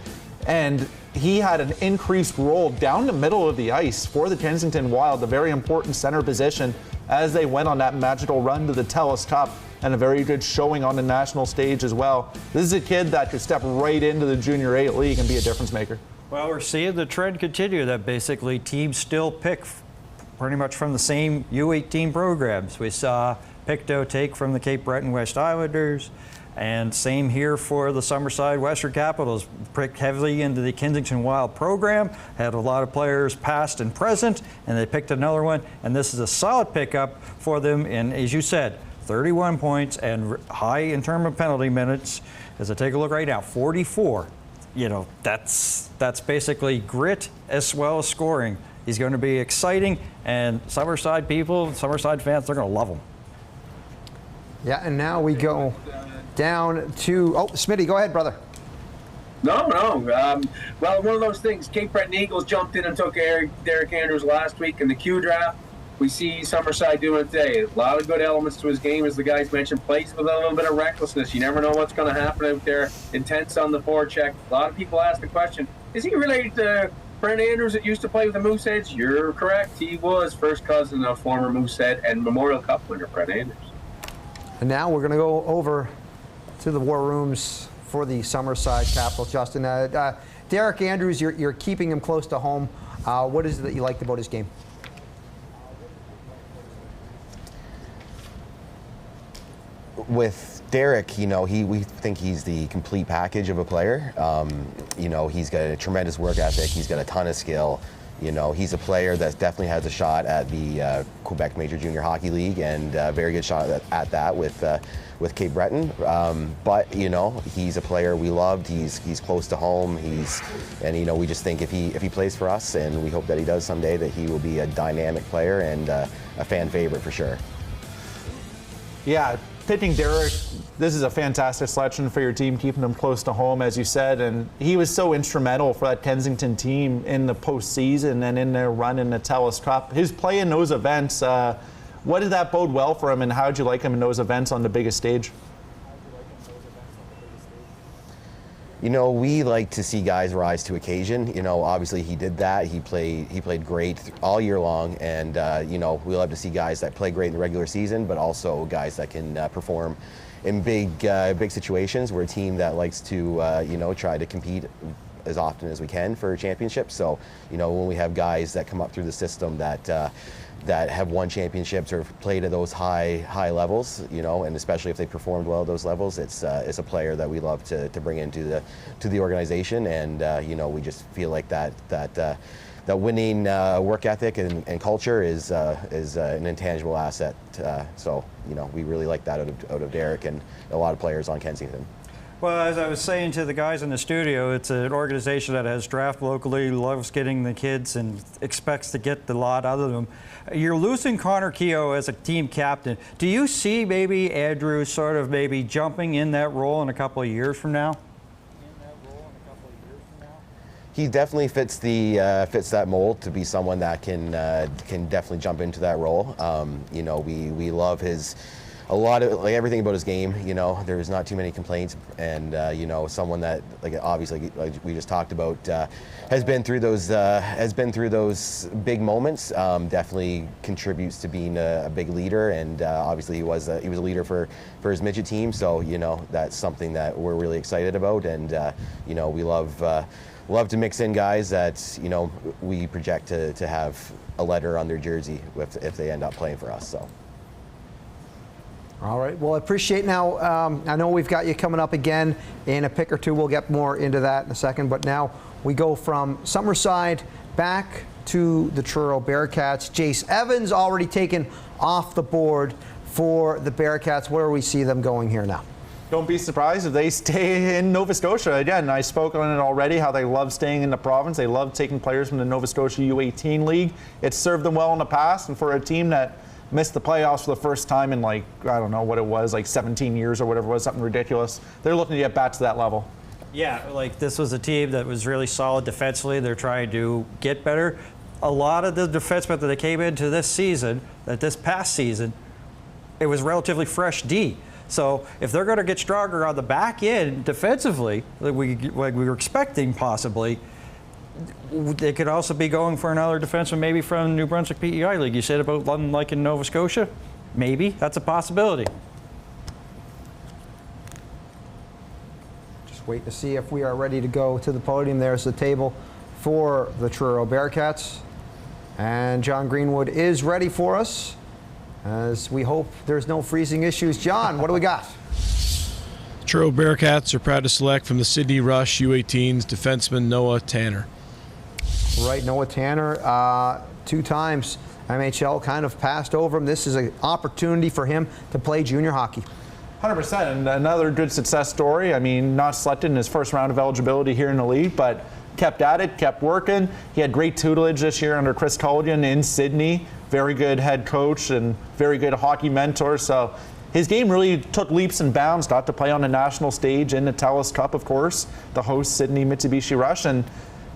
Speaker 3: and he had an increased role down the middle of the ice for the Kensington Wild, a very important center position as they went on that magical run to the TELUS Cup and a very good showing on the national stage as well. This is a kid that could step right into the Junior A League and be a difference maker.
Speaker 4: Well, we're seeing the trend continue that basically teams still pick pretty much from the same U18 programs. We saw Pictou take from the Cape Breton West Islanders, and same here for the Summerside Western Capitals. Picked heavily into the Kensington Wild program, had a lot of players past and present, and they picked another one, and this is a solid pickup for them. And as you said, 31 points and high in terms of penalty minutes. As I take a look right now, 44. You know, that's basically grit as well as scoring. He's going to be exciting, and Summerside people, Summerside fans, they're going to love him.
Speaker 2: Yeah, and now we go down to, Smitty, go ahead, brother.
Speaker 5: No. Well, one of those things, Cape Breton Eagles jumped in and took Derek Andrews last week in the Q Draft. We see Summerside doing it today. A lot of good elements to his game, as the guys mentioned. Plays with a little bit of recklessness. You never know what's going to happen out there. Intense on the forecheck. A lot of people ask the question, is he related to Brent Andrews that used to play with the Mooseheads? You're correct. He was first cousin of former Moosehead and Memorial Cup winner Brent Andrews.
Speaker 2: And now we're going to go over to the war rooms for the Summerside Capitals. Justin, Derek Andrews, you're keeping him close to home. What is it that you liked about his game?
Speaker 13: With Derek, we think he's the complete package of a player. He's got a tremendous work ethic. He's got a ton of skill. He's a player that definitely has a shot at the Quebec Major Junior Hockey League, and a very good shot at that with Cape Breton. But he's a player we loved. He's close to home. We just think if he plays for us, and we hope that he does someday, that he will be a dynamic player and a fan favorite for sure.
Speaker 3: Yeah, picking Derek, this is a fantastic selection for your team, keeping him close to home, as you said, and he was so instrumental for that Kensington team in the postseason and in their run in the TELUS Cup. His play in those events, what did that bode well for him, and how did you like him in those events on the biggest stage?
Speaker 13: We like to see guys rise to occasion. Obviously he did that. He played great all year long, and we love to see guys that play great in the regular season, but also guys that can perform in big situations. We're a team that likes to try to compete as often as we can for championships. So when we have guys that come up through the system that have won championships or played at those high levels, and especially if they performed well at those levels, it's a player that we love to bring into the organization, and we just feel like that winning work ethic and culture is an intangible asset. So we really like that out of Derek and a lot of players on Kensington.
Speaker 4: Well, as I was saying to the guys in the studio, it's an organization that has draft locally, loves getting the kids, and expects to get the lot out of them. You're losing Connor Keogh as a team captain. Do you see maybe Andrew sort of maybe jumping in that role in a couple of years from now?
Speaker 13: He definitely fits that mold to be someone that can definitely jump into that role. We love everything about his game. There's not too many complaints, and someone that obviously like we just talked about has been through those big moments. Definitely contributes to being a big leader, and obviously he was a leader for his midget team. So that's something that we're really excited about, and we love to mix in guys that we project to have a letter on their jersey if they end up playing for us. So.
Speaker 2: All right. Well, I appreciate now. I know we've got you coming up again in a pick or two. We'll get more into that in a second. But now we go from Summerside back to the Truro Bearcats. Jace Evans already taken off the board for the Bearcats. Where do we see them going here now?
Speaker 3: Don't be surprised if they stay in Nova Scotia. Again, I spoke on it already, how they love staying in the province. They love taking players from the Nova Scotia U18 League. It's served them well in the past, and for a team that missed the playoffs for the first time in, like, I don't know what it was, like 17 years or whatever it was, something ridiculous. They're looking to get back to that level.
Speaker 4: Yeah, like this was a team that was really solid defensively. They're trying to get better. A lot of the defensemen that they came into this season, this past season, it was relatively fresh D. So if they're going to get stronger on the back end defensively, like we were expecting possibly, they could also be going for another defenseman maybe from New Brunswick PEI League. You said about London like in Nova Scotia? Maybe. That's a possibility.
Speaker 2: Just wait to see if we are ready to go to the podium. There's the table for the Truro Bearcats. And John Greenwood is ready for us, as we hope there's no freezing issues. John, what do we got?
Speaker 19: Truro Bearcats are proud to select from the Sydney Rush U18s defenseman Noah Tanner.
Speaker 2: Right, Noah Tanner, 2 times MHL kind of passed over him. This is an opportunity for him to play junior hockey.
Speaker 3: 100%, and another good success story. I mean, not selected in his first round of eligibility here in the league, but kept at it, kept working. He had great tutelage this year under Chris Culligan in Sydney. Very good head coach and very good hockey mentor. So his game really took leaps and bounds. Got to play on the national stage in the TELUS Cup, of course, the host Sydney Mitsubishi Rush. And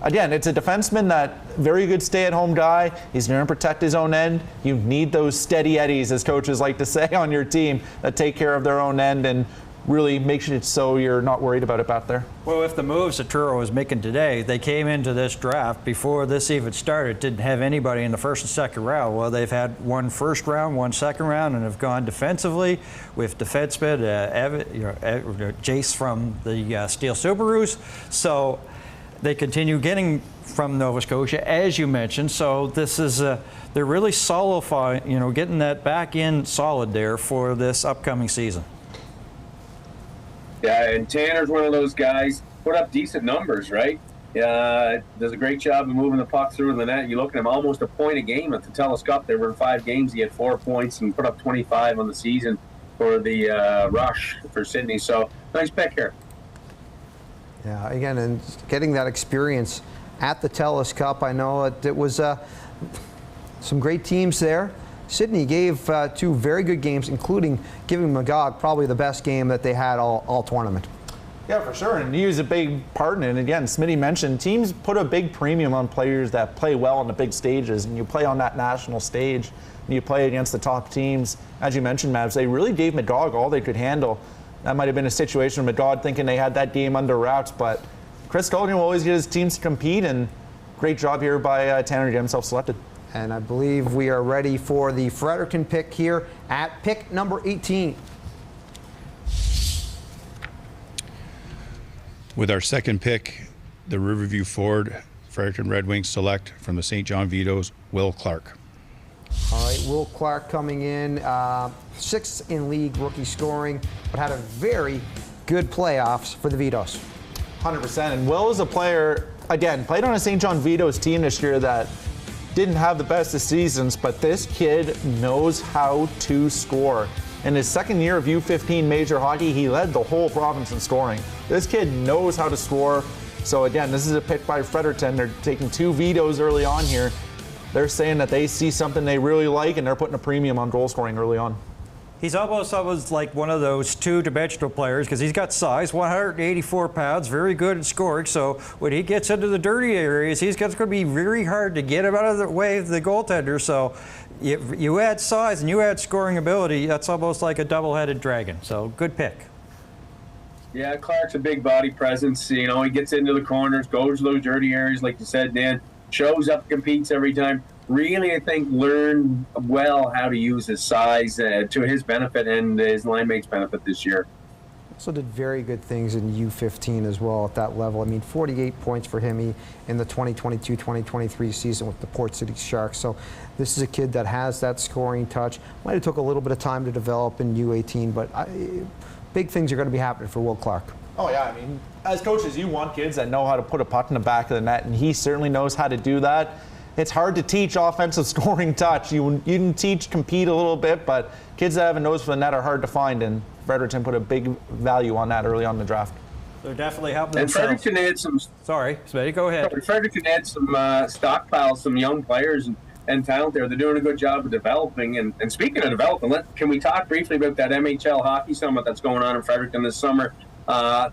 Speaker 3: again, it's a defenseman that very good stay-at-home guy. He's going to protect his own end. You need those steady eddies, as coaches like to say, on your team that take care of their own end and really makes it so you're not worried about it back there.
Speaker 4: Well, if the moves that Truro is making today, they came into this draft before this even started, didn't have anybody in the first and second round. Well, they've had 1 first round, 1 second round, and have gone defensively with defenseman Jace from the Steel Subarus. So they continue getting from Nova Scotia, as you mentioned. So this is they're really solidifying, getting that back in solid there for this upcoming season.
Speaker 5: Yeah, and Tanner's one of those guys, put up decent numbers, right? Does a great job of moving the puck through the net. You look at him, almost a point a game at the TELUS Cup. There were 5 games. He had 4 points and put up 25 on the season for the Rush for Sydney. So, nice pick here.
Speaker 2: Yeah, again, and getting that experience at the TELUS Cup, I know it was some great teams there. Sydney gave 2 very good games, including giving Magog probably the best game that they had all tournament.
Speaker 3: Yeah, for sure, and he was a big part in it. And again, Smitty mentioned teams put a big premium on players that play well on the big stages, and you play on that national stage, and you play against the top teams. As you mentioned, Mavs, they really gave Magog all they could handle. That might have been a situation of Magog thinking they had that game under wraps, but Chris Culligan will always get his teams to compete, and great job here by Tanner to get himself selected.
Speaker 2: And I believe we are ready for the Fredericton pick here at pick number 18.
Speaker 10: With our second pick, the Riverview Ford Fredericton Red Wings select from the St. John Vito's, Will Clark.
Speaker 2: All right, Will Clark coming in, 6th in league rookie scoring, but had a very good playoffs for the Vitos.
Speaker 3: 100%, and Will is a player, again, played on a St. John Vito's team this year that didn't have the best of seasons, but this kid knows how to score. In his second year of U15 major hockey, he led the whole province in scoring. This kid knows how to score. So again, this is a pick by Fredericton. They're taking 2 Vitos early on here. They're saying that they see something they really like, and they're putting a premium on goal scoring early on.
Speaker 4: He's almost like one of those 2-dimensional players because he's got size, 184 pounds, very good at scoring. So when he gets into the dirty areas, it's going to be very hard to get him out of the way of the goaltender. So you add size and you add scoring ability, that's almost like a double-headed dragon. So good pick.
Speaker 5: Yeah, Clark's a big body presence. He gets into the corners, goes to those dirty areas, like you said, Dan. Shows up, competes every time. Really, I think, learned well how to use his size to his benefit and his line mates' benefit this year.
Speaker 2: Also did very good things in U15 as well at that level. I mean, 48 points for him in the 2022-2023 season with the Port City Sharks. So this is a kid that has that scoring touch. Might have took a little bit of time to develop in U18, but big things are going to be happening for Will Clark.
Speaker 3: Oh, yeah. I mean, as coaches, you want kids that know how to put a puck in the back of the net, and he certainly knows how to do that. It's hard to teach offensive scoring touch. You can teach compete a little bit, but kids that have a nose for the net are hard to find, and Fredericton put a big value on that early on in the draft.
Speaker 4: They're definitely helping
Speaker 5: And
Speaker 4: themselves.
Speaker 5: Fredericton had some.
Speaker 4: Sorry, Smitty, go ahead.
Speaker 5: Fredericton had some stockpiles, some young players and talent there. They're doing a good job of developing. And speaking of developing, can we talk briefly about that MHL Hockey Summit that's going on in Fredericton this summer?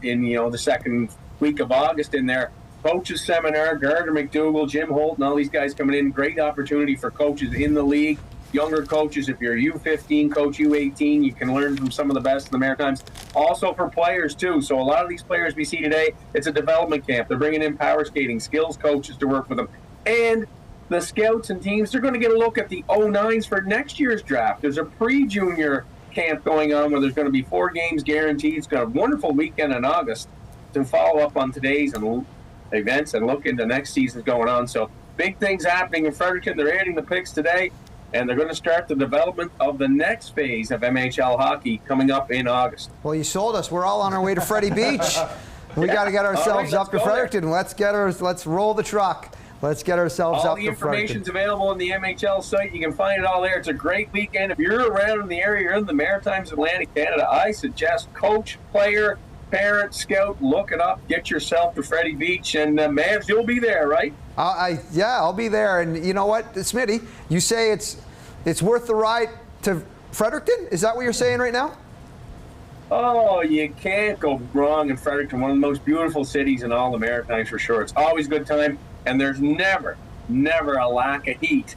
Speaker 5: In the second week of August in there. Coaches seminar, Gardner McDougall, Jim Holt, and all these guys coming in. Great opportunity for coaches in the league. Younger coaches, if you're a U15 coach, U18, you can learn from some of the best in the Maritimes. Also for players, too. So a lot of these players we see today, it's a development camp. They're bringing in power skating, skills coaches to work with them. And the scouts and teams, they're going to get a look at the 09s for next year's draft. There's a pre-junior camp going on where there's going to be 4 games guaranteed. It's got a wonderful weekend in August to follow up on today's events and look into next season's going on. So big things happening in Fredericton. They're adding the picks today, and they're going to start the development of the next phase of MHL hockey coming up in August.
Speaker 2: Well, you sold us. We're all on our way to Freddie Beach. We got to get ourselves up to Fredericton. Let's roll the truck. Let's get ourselves up to Fredericton.
Speaker 5: All the information's available on the MHL site. You can find it all there. It's a great weekend. If you're around in the area, you're in the Maritimes, Atlantic Canada, I suggest coach, player, parent, scout, look it up. Get yourself to Freddie Beach. And, Mavs, you'll be there, right?
Speaker 2: I'll be there. And you know what, Smitty? You say it's worth the ride to Fredericton? Is that what you're saying right now?
Speaker 5: Oh, you can't go wrong in Fredericton. One of the most beautiful cities in all the Maritimes, for sure. It's always a good time. And there's never a lack of heat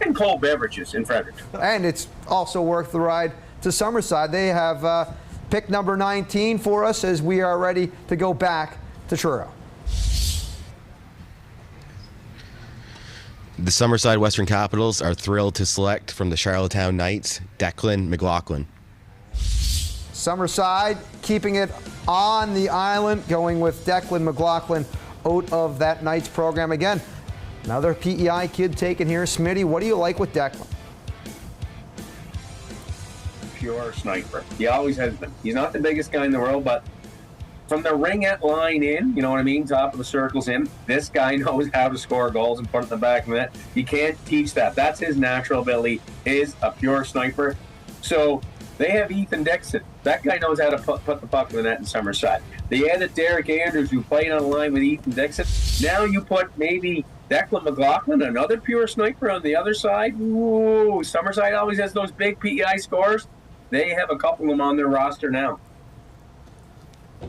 Speaker 5: and cold beverages in Fredericton.
Speaker 2: And it's also worth the ride to Summerside. They have pick number 19 for us as we are ready to go back to Truro.
Speaker 13: The Summerside Western Capitals are thrilled to select from the Charlottetown Knights, Declan McLaughlin.
Speaker 2: Summerside keeping it on the island, going with Declan McLaughlin out of that Knights program. Again, another PEI kid taken here. Smitty, what do you like with Declan?
Speaker 5: Pure sniper. He always has been. He's not the biggest guy in the world, but from the ring at line in, you know what I mean, top of the circles in, this guy knows how to score goals and put it in the back of the net. You can't teach that. That's his natural ability, is a pure sniper. So they have Ethan Dixon. That guy knows how to put the puck in the net in Summerside. They added Derek Andrews, who played on the line with Ethan Dixon. Now you put maybe Declan McLaughlin, another pure sniper on the other side. Ooh, Summerside always has those big PEI scores. They have a couple of them on their roster now.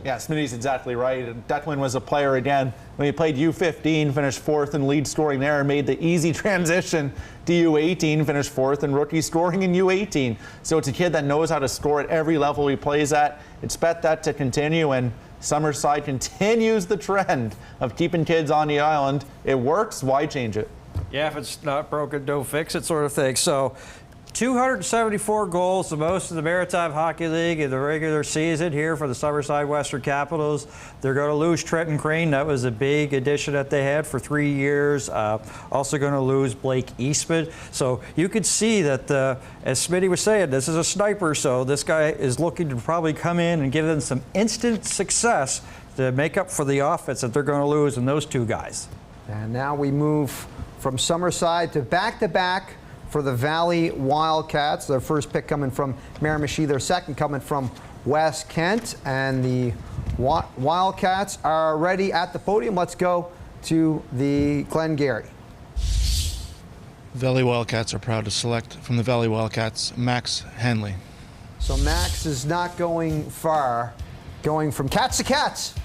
Speaker 3: Yeah, Smitty's exactly right. Declan was a player again. When he played U15, finished 4th in lead scoring there, and made the easy transition to U18, finished 4th in rookie scoring in U18. So it's a kid that knows how to score at every level he plays at. Expect that to continue, and Summerside continues the trend of keeping kids on the island. It works, why change it?
Speaker 4: Yeah, if it's not broken, don't fix it sort of thing. So 274 goals, the most in the Maritime Hockey League in the regular season here for the Summerside Western Capitals. They're going to lose Trenton Crane. That was a big addition that they had for 3 years. Also going to lose Blake Eastman. So you could see that, as Smitty was saying, this is a sniper, so this guy is looking to probably come in and give them some instant success to make up for the offense that they're going to lose in those two guys.
Speaker 2: And now we move from Summerside to back-to-back for the Valley Wildcats. Their first pick coming from Miramichi, their second coming from West Kent. And the Wildcats are ready at the podium. Let's go to the Glengarry.
Speaker 24: Valley Wildcats are proud to select from the Valley Wildcats, Max Hanley.
Speaker 2: So Max is not going far, going from Cats to Cats.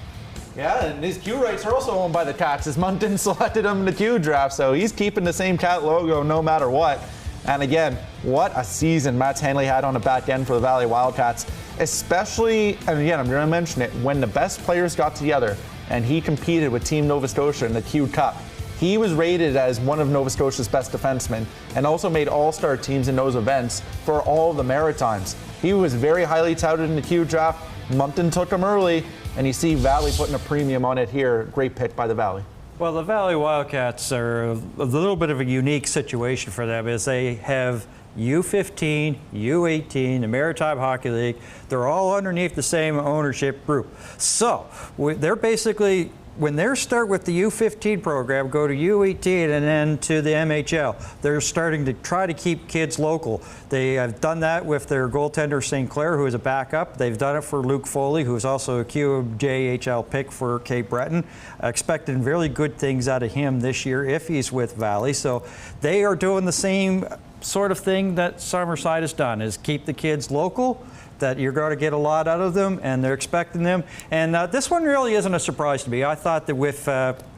Speaker 3: Yeah, and his Q rights are also owned by the Cats, as Moncton selected him in the Q draft, so he's keeping the same Cat logo no matter what. And again, what a season Matt Hanley had on the back end for the Valley Wildcats, especially, and again, I'm going to mention it, when the best players got together and he competed with Team Nova Scotia in the Q Cup. He was rated as one of Nova Scotia's best defensemen and also made all-star teams in those events for all the Maritimes. He was very highly touted in the Q draft. Moncton took him early, and you see Valley putting a premium on it here. Great pick by the Valley.
Speaker 4: Well, the Valley Wildcats are a little bit of a unique situation for them, as they have U15, U18, the Maritime Hockey League. They're all underneath the same ownership group. So they're basically when they start with the U15 program, go to U18 and then to the MHL, they're starting to try to keep kids local. They have done that with their goaltender St. Clair, who is a backup. They've done it for Luke Foley, who is also a QMJHL pick for Cape Breton. Expecting really good things out of him this year if he's with Valley. So they are doing the same sort of thing that Summerside has done, is keep the kids local, that you're going to get a lot out of them, and they're expecting them. And this one really isn't a surprise to me. I thought that with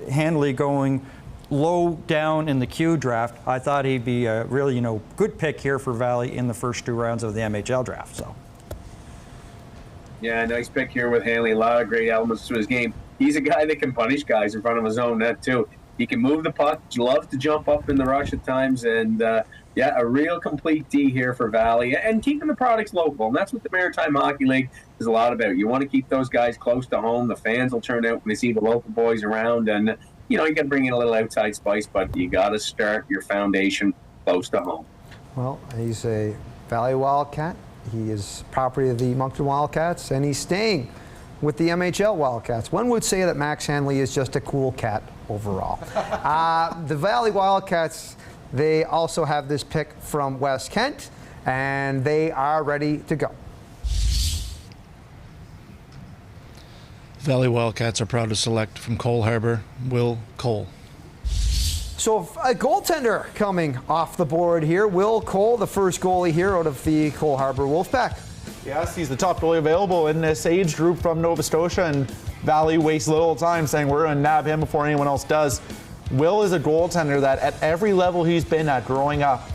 Speaker 4: Hanley going low down in the Q draft, I thought he'd be a really, good pick here for Valley in the first 2 rounds of the MHL draft. So.
Speaker 5: Yeah, nice pick here with Hanley. A lot of great elements to his game. He's a guy that can punish guys in front of his own net, too. He can move the puck, loves to jump up in the rush at times, and a real complete D here for Valley, and keeping the products local. And that's what the Maritime Hockey League is a lot about. You want to keep those guys close to home. The fans will turn out when they see the local boys around, and you got to bring in a little outside spice, but you got to start your foundation close to home.
Speaker 2: Well, he's a Valley Wildcat. He is property of the Moncton Wildcats, and he's staying with the MHL Wildcats. One would say that Max Hanley is just a cool cat overall. The Valley Wildcats, they also have this pick from West Kent, and they are ready to go.
Speaker 24: Valley Wildcats are proud to select from Cole Harbour, Will Cole.
Speaker 2: So a goaltender coming off the board here. Will Cole, the first goalie here out of the Cole Harbour Wolfpack.
Speaker 3: Yes, he's the top goalie available in this age group from Nova Scotia, and Valley wastes little time saying we're going to nab him before anyone else does. Will is a goaltender that at every level he's been at growing up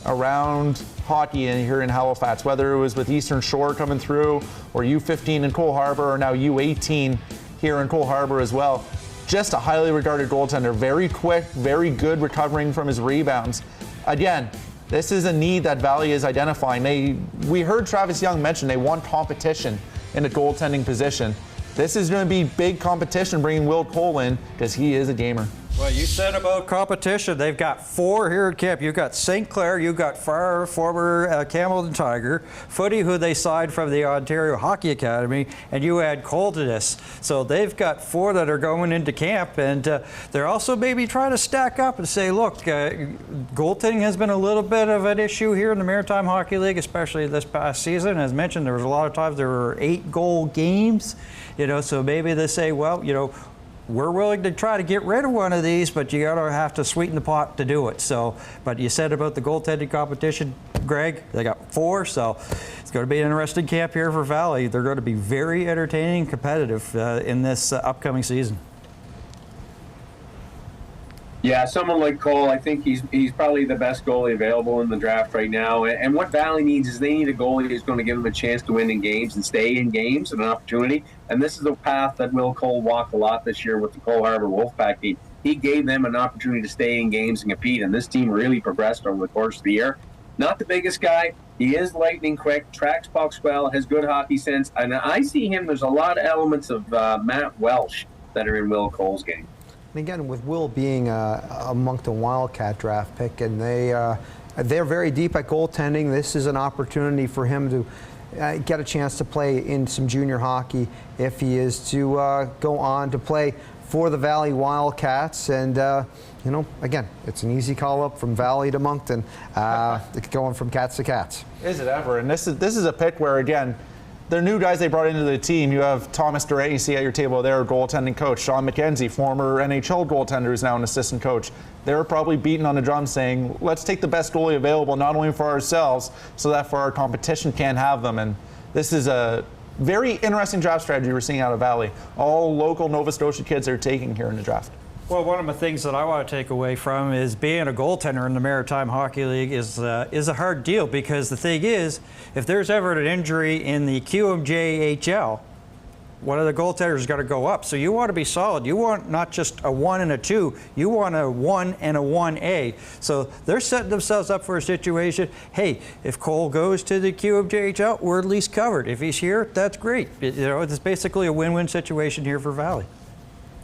Speaker 3: around hockey and here in Halifax, whether it was with Eastern Shore coming through or U15 in Cole Harbour or now U18 here in Cole Harbour as well. Just a highly regarded goaltender, very quick, very good recovering from his rebounds. Again, this is a need that Valley is identifying. We heard Travis Young mention they want competition in a goaltending position. This is going to be big competition bringing Will Cole in because he is a gamer.
Speaker 4: Well, you said about competition. They've got 4 here at camp. You've got St. Clair, you've got former Campbellton Tiger, Footy, who they signed from the Ontario Hockey Academy, and you add Cole to this. So they've got 4 that are going into camp, and they're also maybe trying to stack up and say, look, goaltending has been a little bit of an issue here in the Maritime Hockey League, especially this past season. As mentioned, there was a lot of times there were 8-goal games, so maybe they say, well, we're willing to try to get rid of one of these, but you gotta have to sweeten the pot to do it. So, but you said about the goaltending competition, Greg, they got 4, so it's going to be an interesting camp here for Valley. They're going to be very entertaining and competitive in this upcoming season.
Speaker 5: Yeah, someone like Cole, I think he's probably the best goalie available in the draft right now. And what Valley needs is they need a goalie who's going to give them a chance to win in games and stay in games and an opportunity. And this is a path that Will Cole walked a lot this year with the Cole Harbour Wolfpack team. He gave them an opportunity to stay in games and compete, and this team really progressed over the course of the year. Not the biggest guy. He is lightning quick, tracks pucks well, has good hockey sense. And I see him, there's a lot of elements of Matt Welsh that are in Will Cole's game.
Speaker 2: And again, with Will being a Moncton Wildcat draft pick, and they're very deep at goaltending, this is an opportunity for him to get a chance to play in some junior hockey if he is to go on to play for the Valley Wildcats. And, again, it's an easy call up from Valley to Moncton, going from cats to cats.
Speaker 3: Is it ever? And this is a pick where, again, the new guys they brought into the team, you have Thomas Durant, you see at your table there, goaltending coach. Sean McKenzie, former NHL goaltender, is now an assistant coach. They're probably beating on the drum saying, let's take the best goalie available, not only for ourselves, so that for our competition can't have them. And this is a very interesting draft strategy we're seeing out of Valley. All local Nova Scotia kids are taking here in the draft.
Speaker 4: Well, one of the things that I want to take away from is being a goaltender in the Maritime Hockey League is a hard deal, because the thing is, if there's ever an injury in the QMJHL, one of the goaltenders is going to go up. So you want to be solid. You want not just a 1 and a 2. You want a 1 and a 1A. So they're setting themselves up for a situation. Hey, if Cole goes to the QMJHL, we're at least covered. If he's here, that's great. It's basically a win-win situation here for Valley.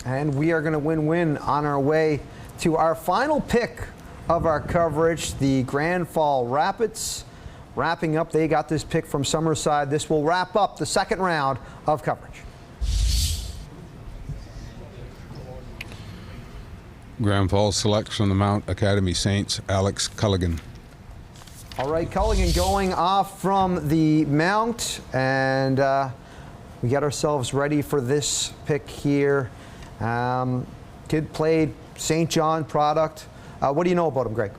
Speaker 2: And we are going to win-win on our way to our final pick of our coverage, the Grand Fall Rapids. Wrapping up, they got this pick from Summerside. This will wrap up the second round of coverage.
Speaker 7: Grand Falls selects from the Mount Academy Saints, Alex Culligan.
Speaker 2: All right, Culligan going off from the Mount, and we got ourselves ready for this pick here. Kid played St. John product. What do you know about him, Greg?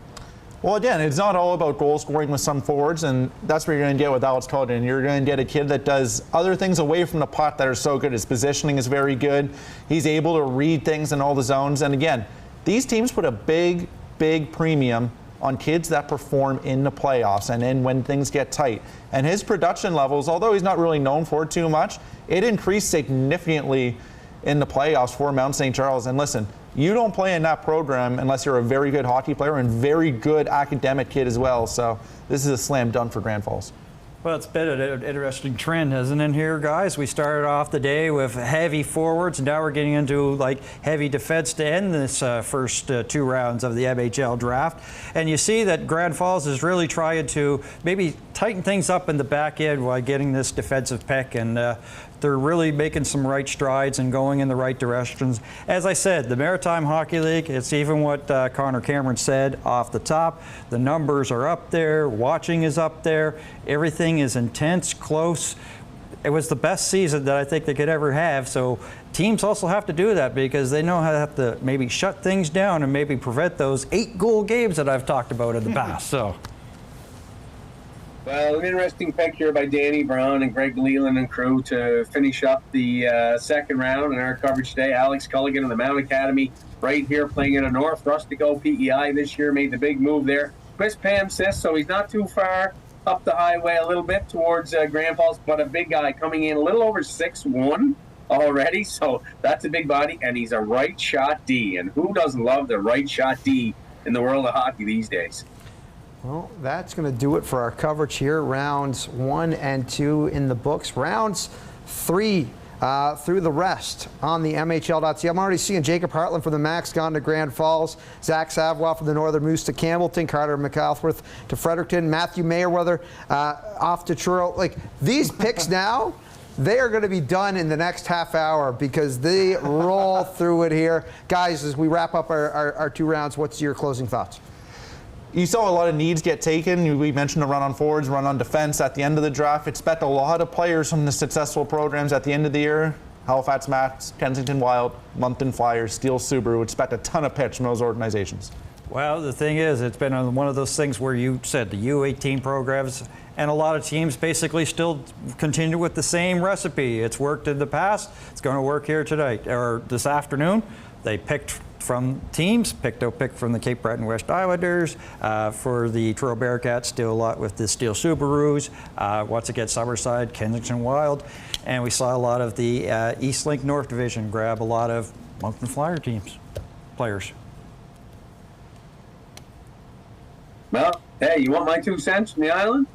Speaker 3: Well, again, it's not all about goal scoring with some forwards, and that's what you're going to get with Alex Culligan. You're going to get a kid that does other things away from the puck that are so good. His positioning is very good. He's able to read things in all the zones. And again, these teams put a big, big premium on kids that perform in the playoffs and then when things get tight. And his production levels, although he's not really known for it too much, it increased significantly in the playoffs for Mount St. Charles. And listen, you don't play in that program unless you're a very good hockey player and very good academic kid as well. So this is a slam dunk for Grand Falls.
Speaker 4: Well, it's been an interesting trend, hasn't it, here, guys? We started off the day with heavy forwards, and now we're getting into like heavy defense to end this first 2 rounds of the MHL draft. And you see that Grand Falls is really trying to maybe tighten things up in the back end while getting this defensive pick, and they're really making some right strides and going in the right directions. As I said, the Maritime Hockey League, it's even what Connor Cameron said off the top. The numbers are up there, watching is up there, everything is intense, close. It was the best season that I think they could ever have, so teams also have to do that because they know how to have to maybe shut things down and maybe prevent those 8-goal games that I've talked about in the past. So.
Speaker 5: Well, an interesting pick here by Danny Brown and Greg Leland and crew to finish up the second round in our coverage today. Alex Culligan of the Mount Academy right here playing in a North Rustico PEI this year, made the big move there. Chris Pam Sis, so he's not too far up the highway a little bit towards Grand Falls, but a big guy coming in a little over 6'1" already, so that's a big body, and he's a right shot D, and who doesn't love the right shot D in the world of hockey these days?
Speaker 2: Well, that's going to do it for our coverage here. Rounds 1 and 2 in the books. Rounds 3 through the rest on the MHL.ca. I'm already seeing Jacob Hartland from the Max gone to Grand Falls, Zach Savoie from the Northern Moose to Campbellton, Carter McAlworth to Fredericton, Matthew Mayerweather off to Truro. Like, these picks now, they are going to be done in the next half hour because they roll through it here. Guys, as we wrap up our 2 rounds, what's your closing thoughts?
Speaker 3: You saw a lot of needs get taken. We mentioned a run on forwards, run on defense at the end of the draft. Expect a lot of players from the successful programs at the end of the year. Halifax Mats, Kensington Wild, Moncton Flyers, Steel Subaru. Expect a ton of pitch from those organizations.
Speaker 4: Well, the thing is, it's been one of those things where you said the U18 programs and a lot of teams basically still continue with the same recipe. It's worked in the past. It's going to work here tonight or this afternoon. They picked from teams, picked from the Cape Breton West Islanders, for the Truro Bearcats, still a lot with the Steel Subarus, once again Summerside, Kensington Wild, and we saw a lot of the East Link North Division grab a lot of Moncton Flyer players.
Speaker 5: Well, hey, you want my 2 cents from the island?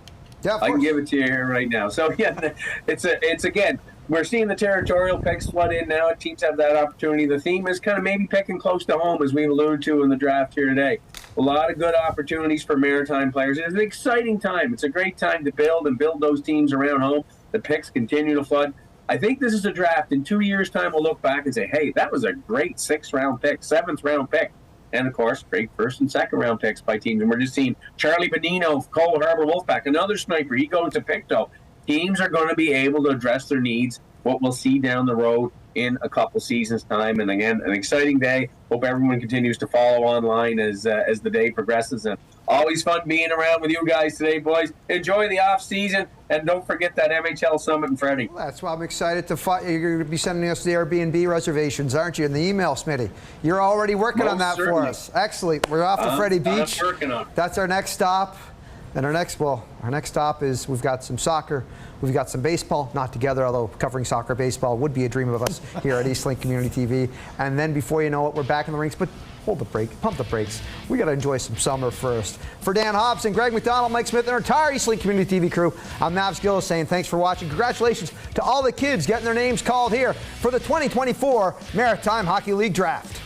Speaker 2: Yeah, of
Speaker 5: I
Speaker 2: course.
Speaker 5: can give it to you here right now. So yeah, it's again, we're seeing the territorial picks flood in now. Teams have that opportunity. The theme is kind of maybe picking close to home, as we've alluded to in the draft here today. A lot of good opportunities for Maritime players. It's an exciting time. It's a great time to build those teams around home. The picks continue to flood. I think this is a draft. In 2 years' time, we'll look back and say, hey, that was a great 6th-round pick, 7th-round pick. And, of course, great 1st and 2nd-round picks by teams. And we're just seeing Charlie Bonino, Cole Harbour Wolfpack, another sniper. He goes to Pictou. Teams are going to be able to address their needs, what we'll see down the road in a couple seasons' time. And, again, an exciting day. Hope everyone continues to follow online as the day progresses. And always fun being around with you guys today, boys. Enjoy the off-season. And don't forget that MHL Summit in Freddie.
Speaker 2: Well, that's why I'm excited to You're going to be sending us the Airbnb reservations, aren't you, in the email, Smitty? You're already working on that for us. Excellent. We're off to Freddie Beach.
Speaker 5: I'm working on it.
Speaker 2: That's our next stop. And our next stop is we've got some soccer. We've got some baseball, not together, although covering soccer, baseball would be a dream of us here at Eastlink Community TV. And then before you know it, we're back in the rinks. But hold the brake, pump the brakes. We got to enjoy some summer first. For Dan Hobson, Greg McDonald, Mike Smith, and our entire Eastlink Community TV crew, I'm Mavs Gillis saying thanks for watching. Congratulations to all the kids getting their names called here for the 2024 Maritime Hockey League Draft.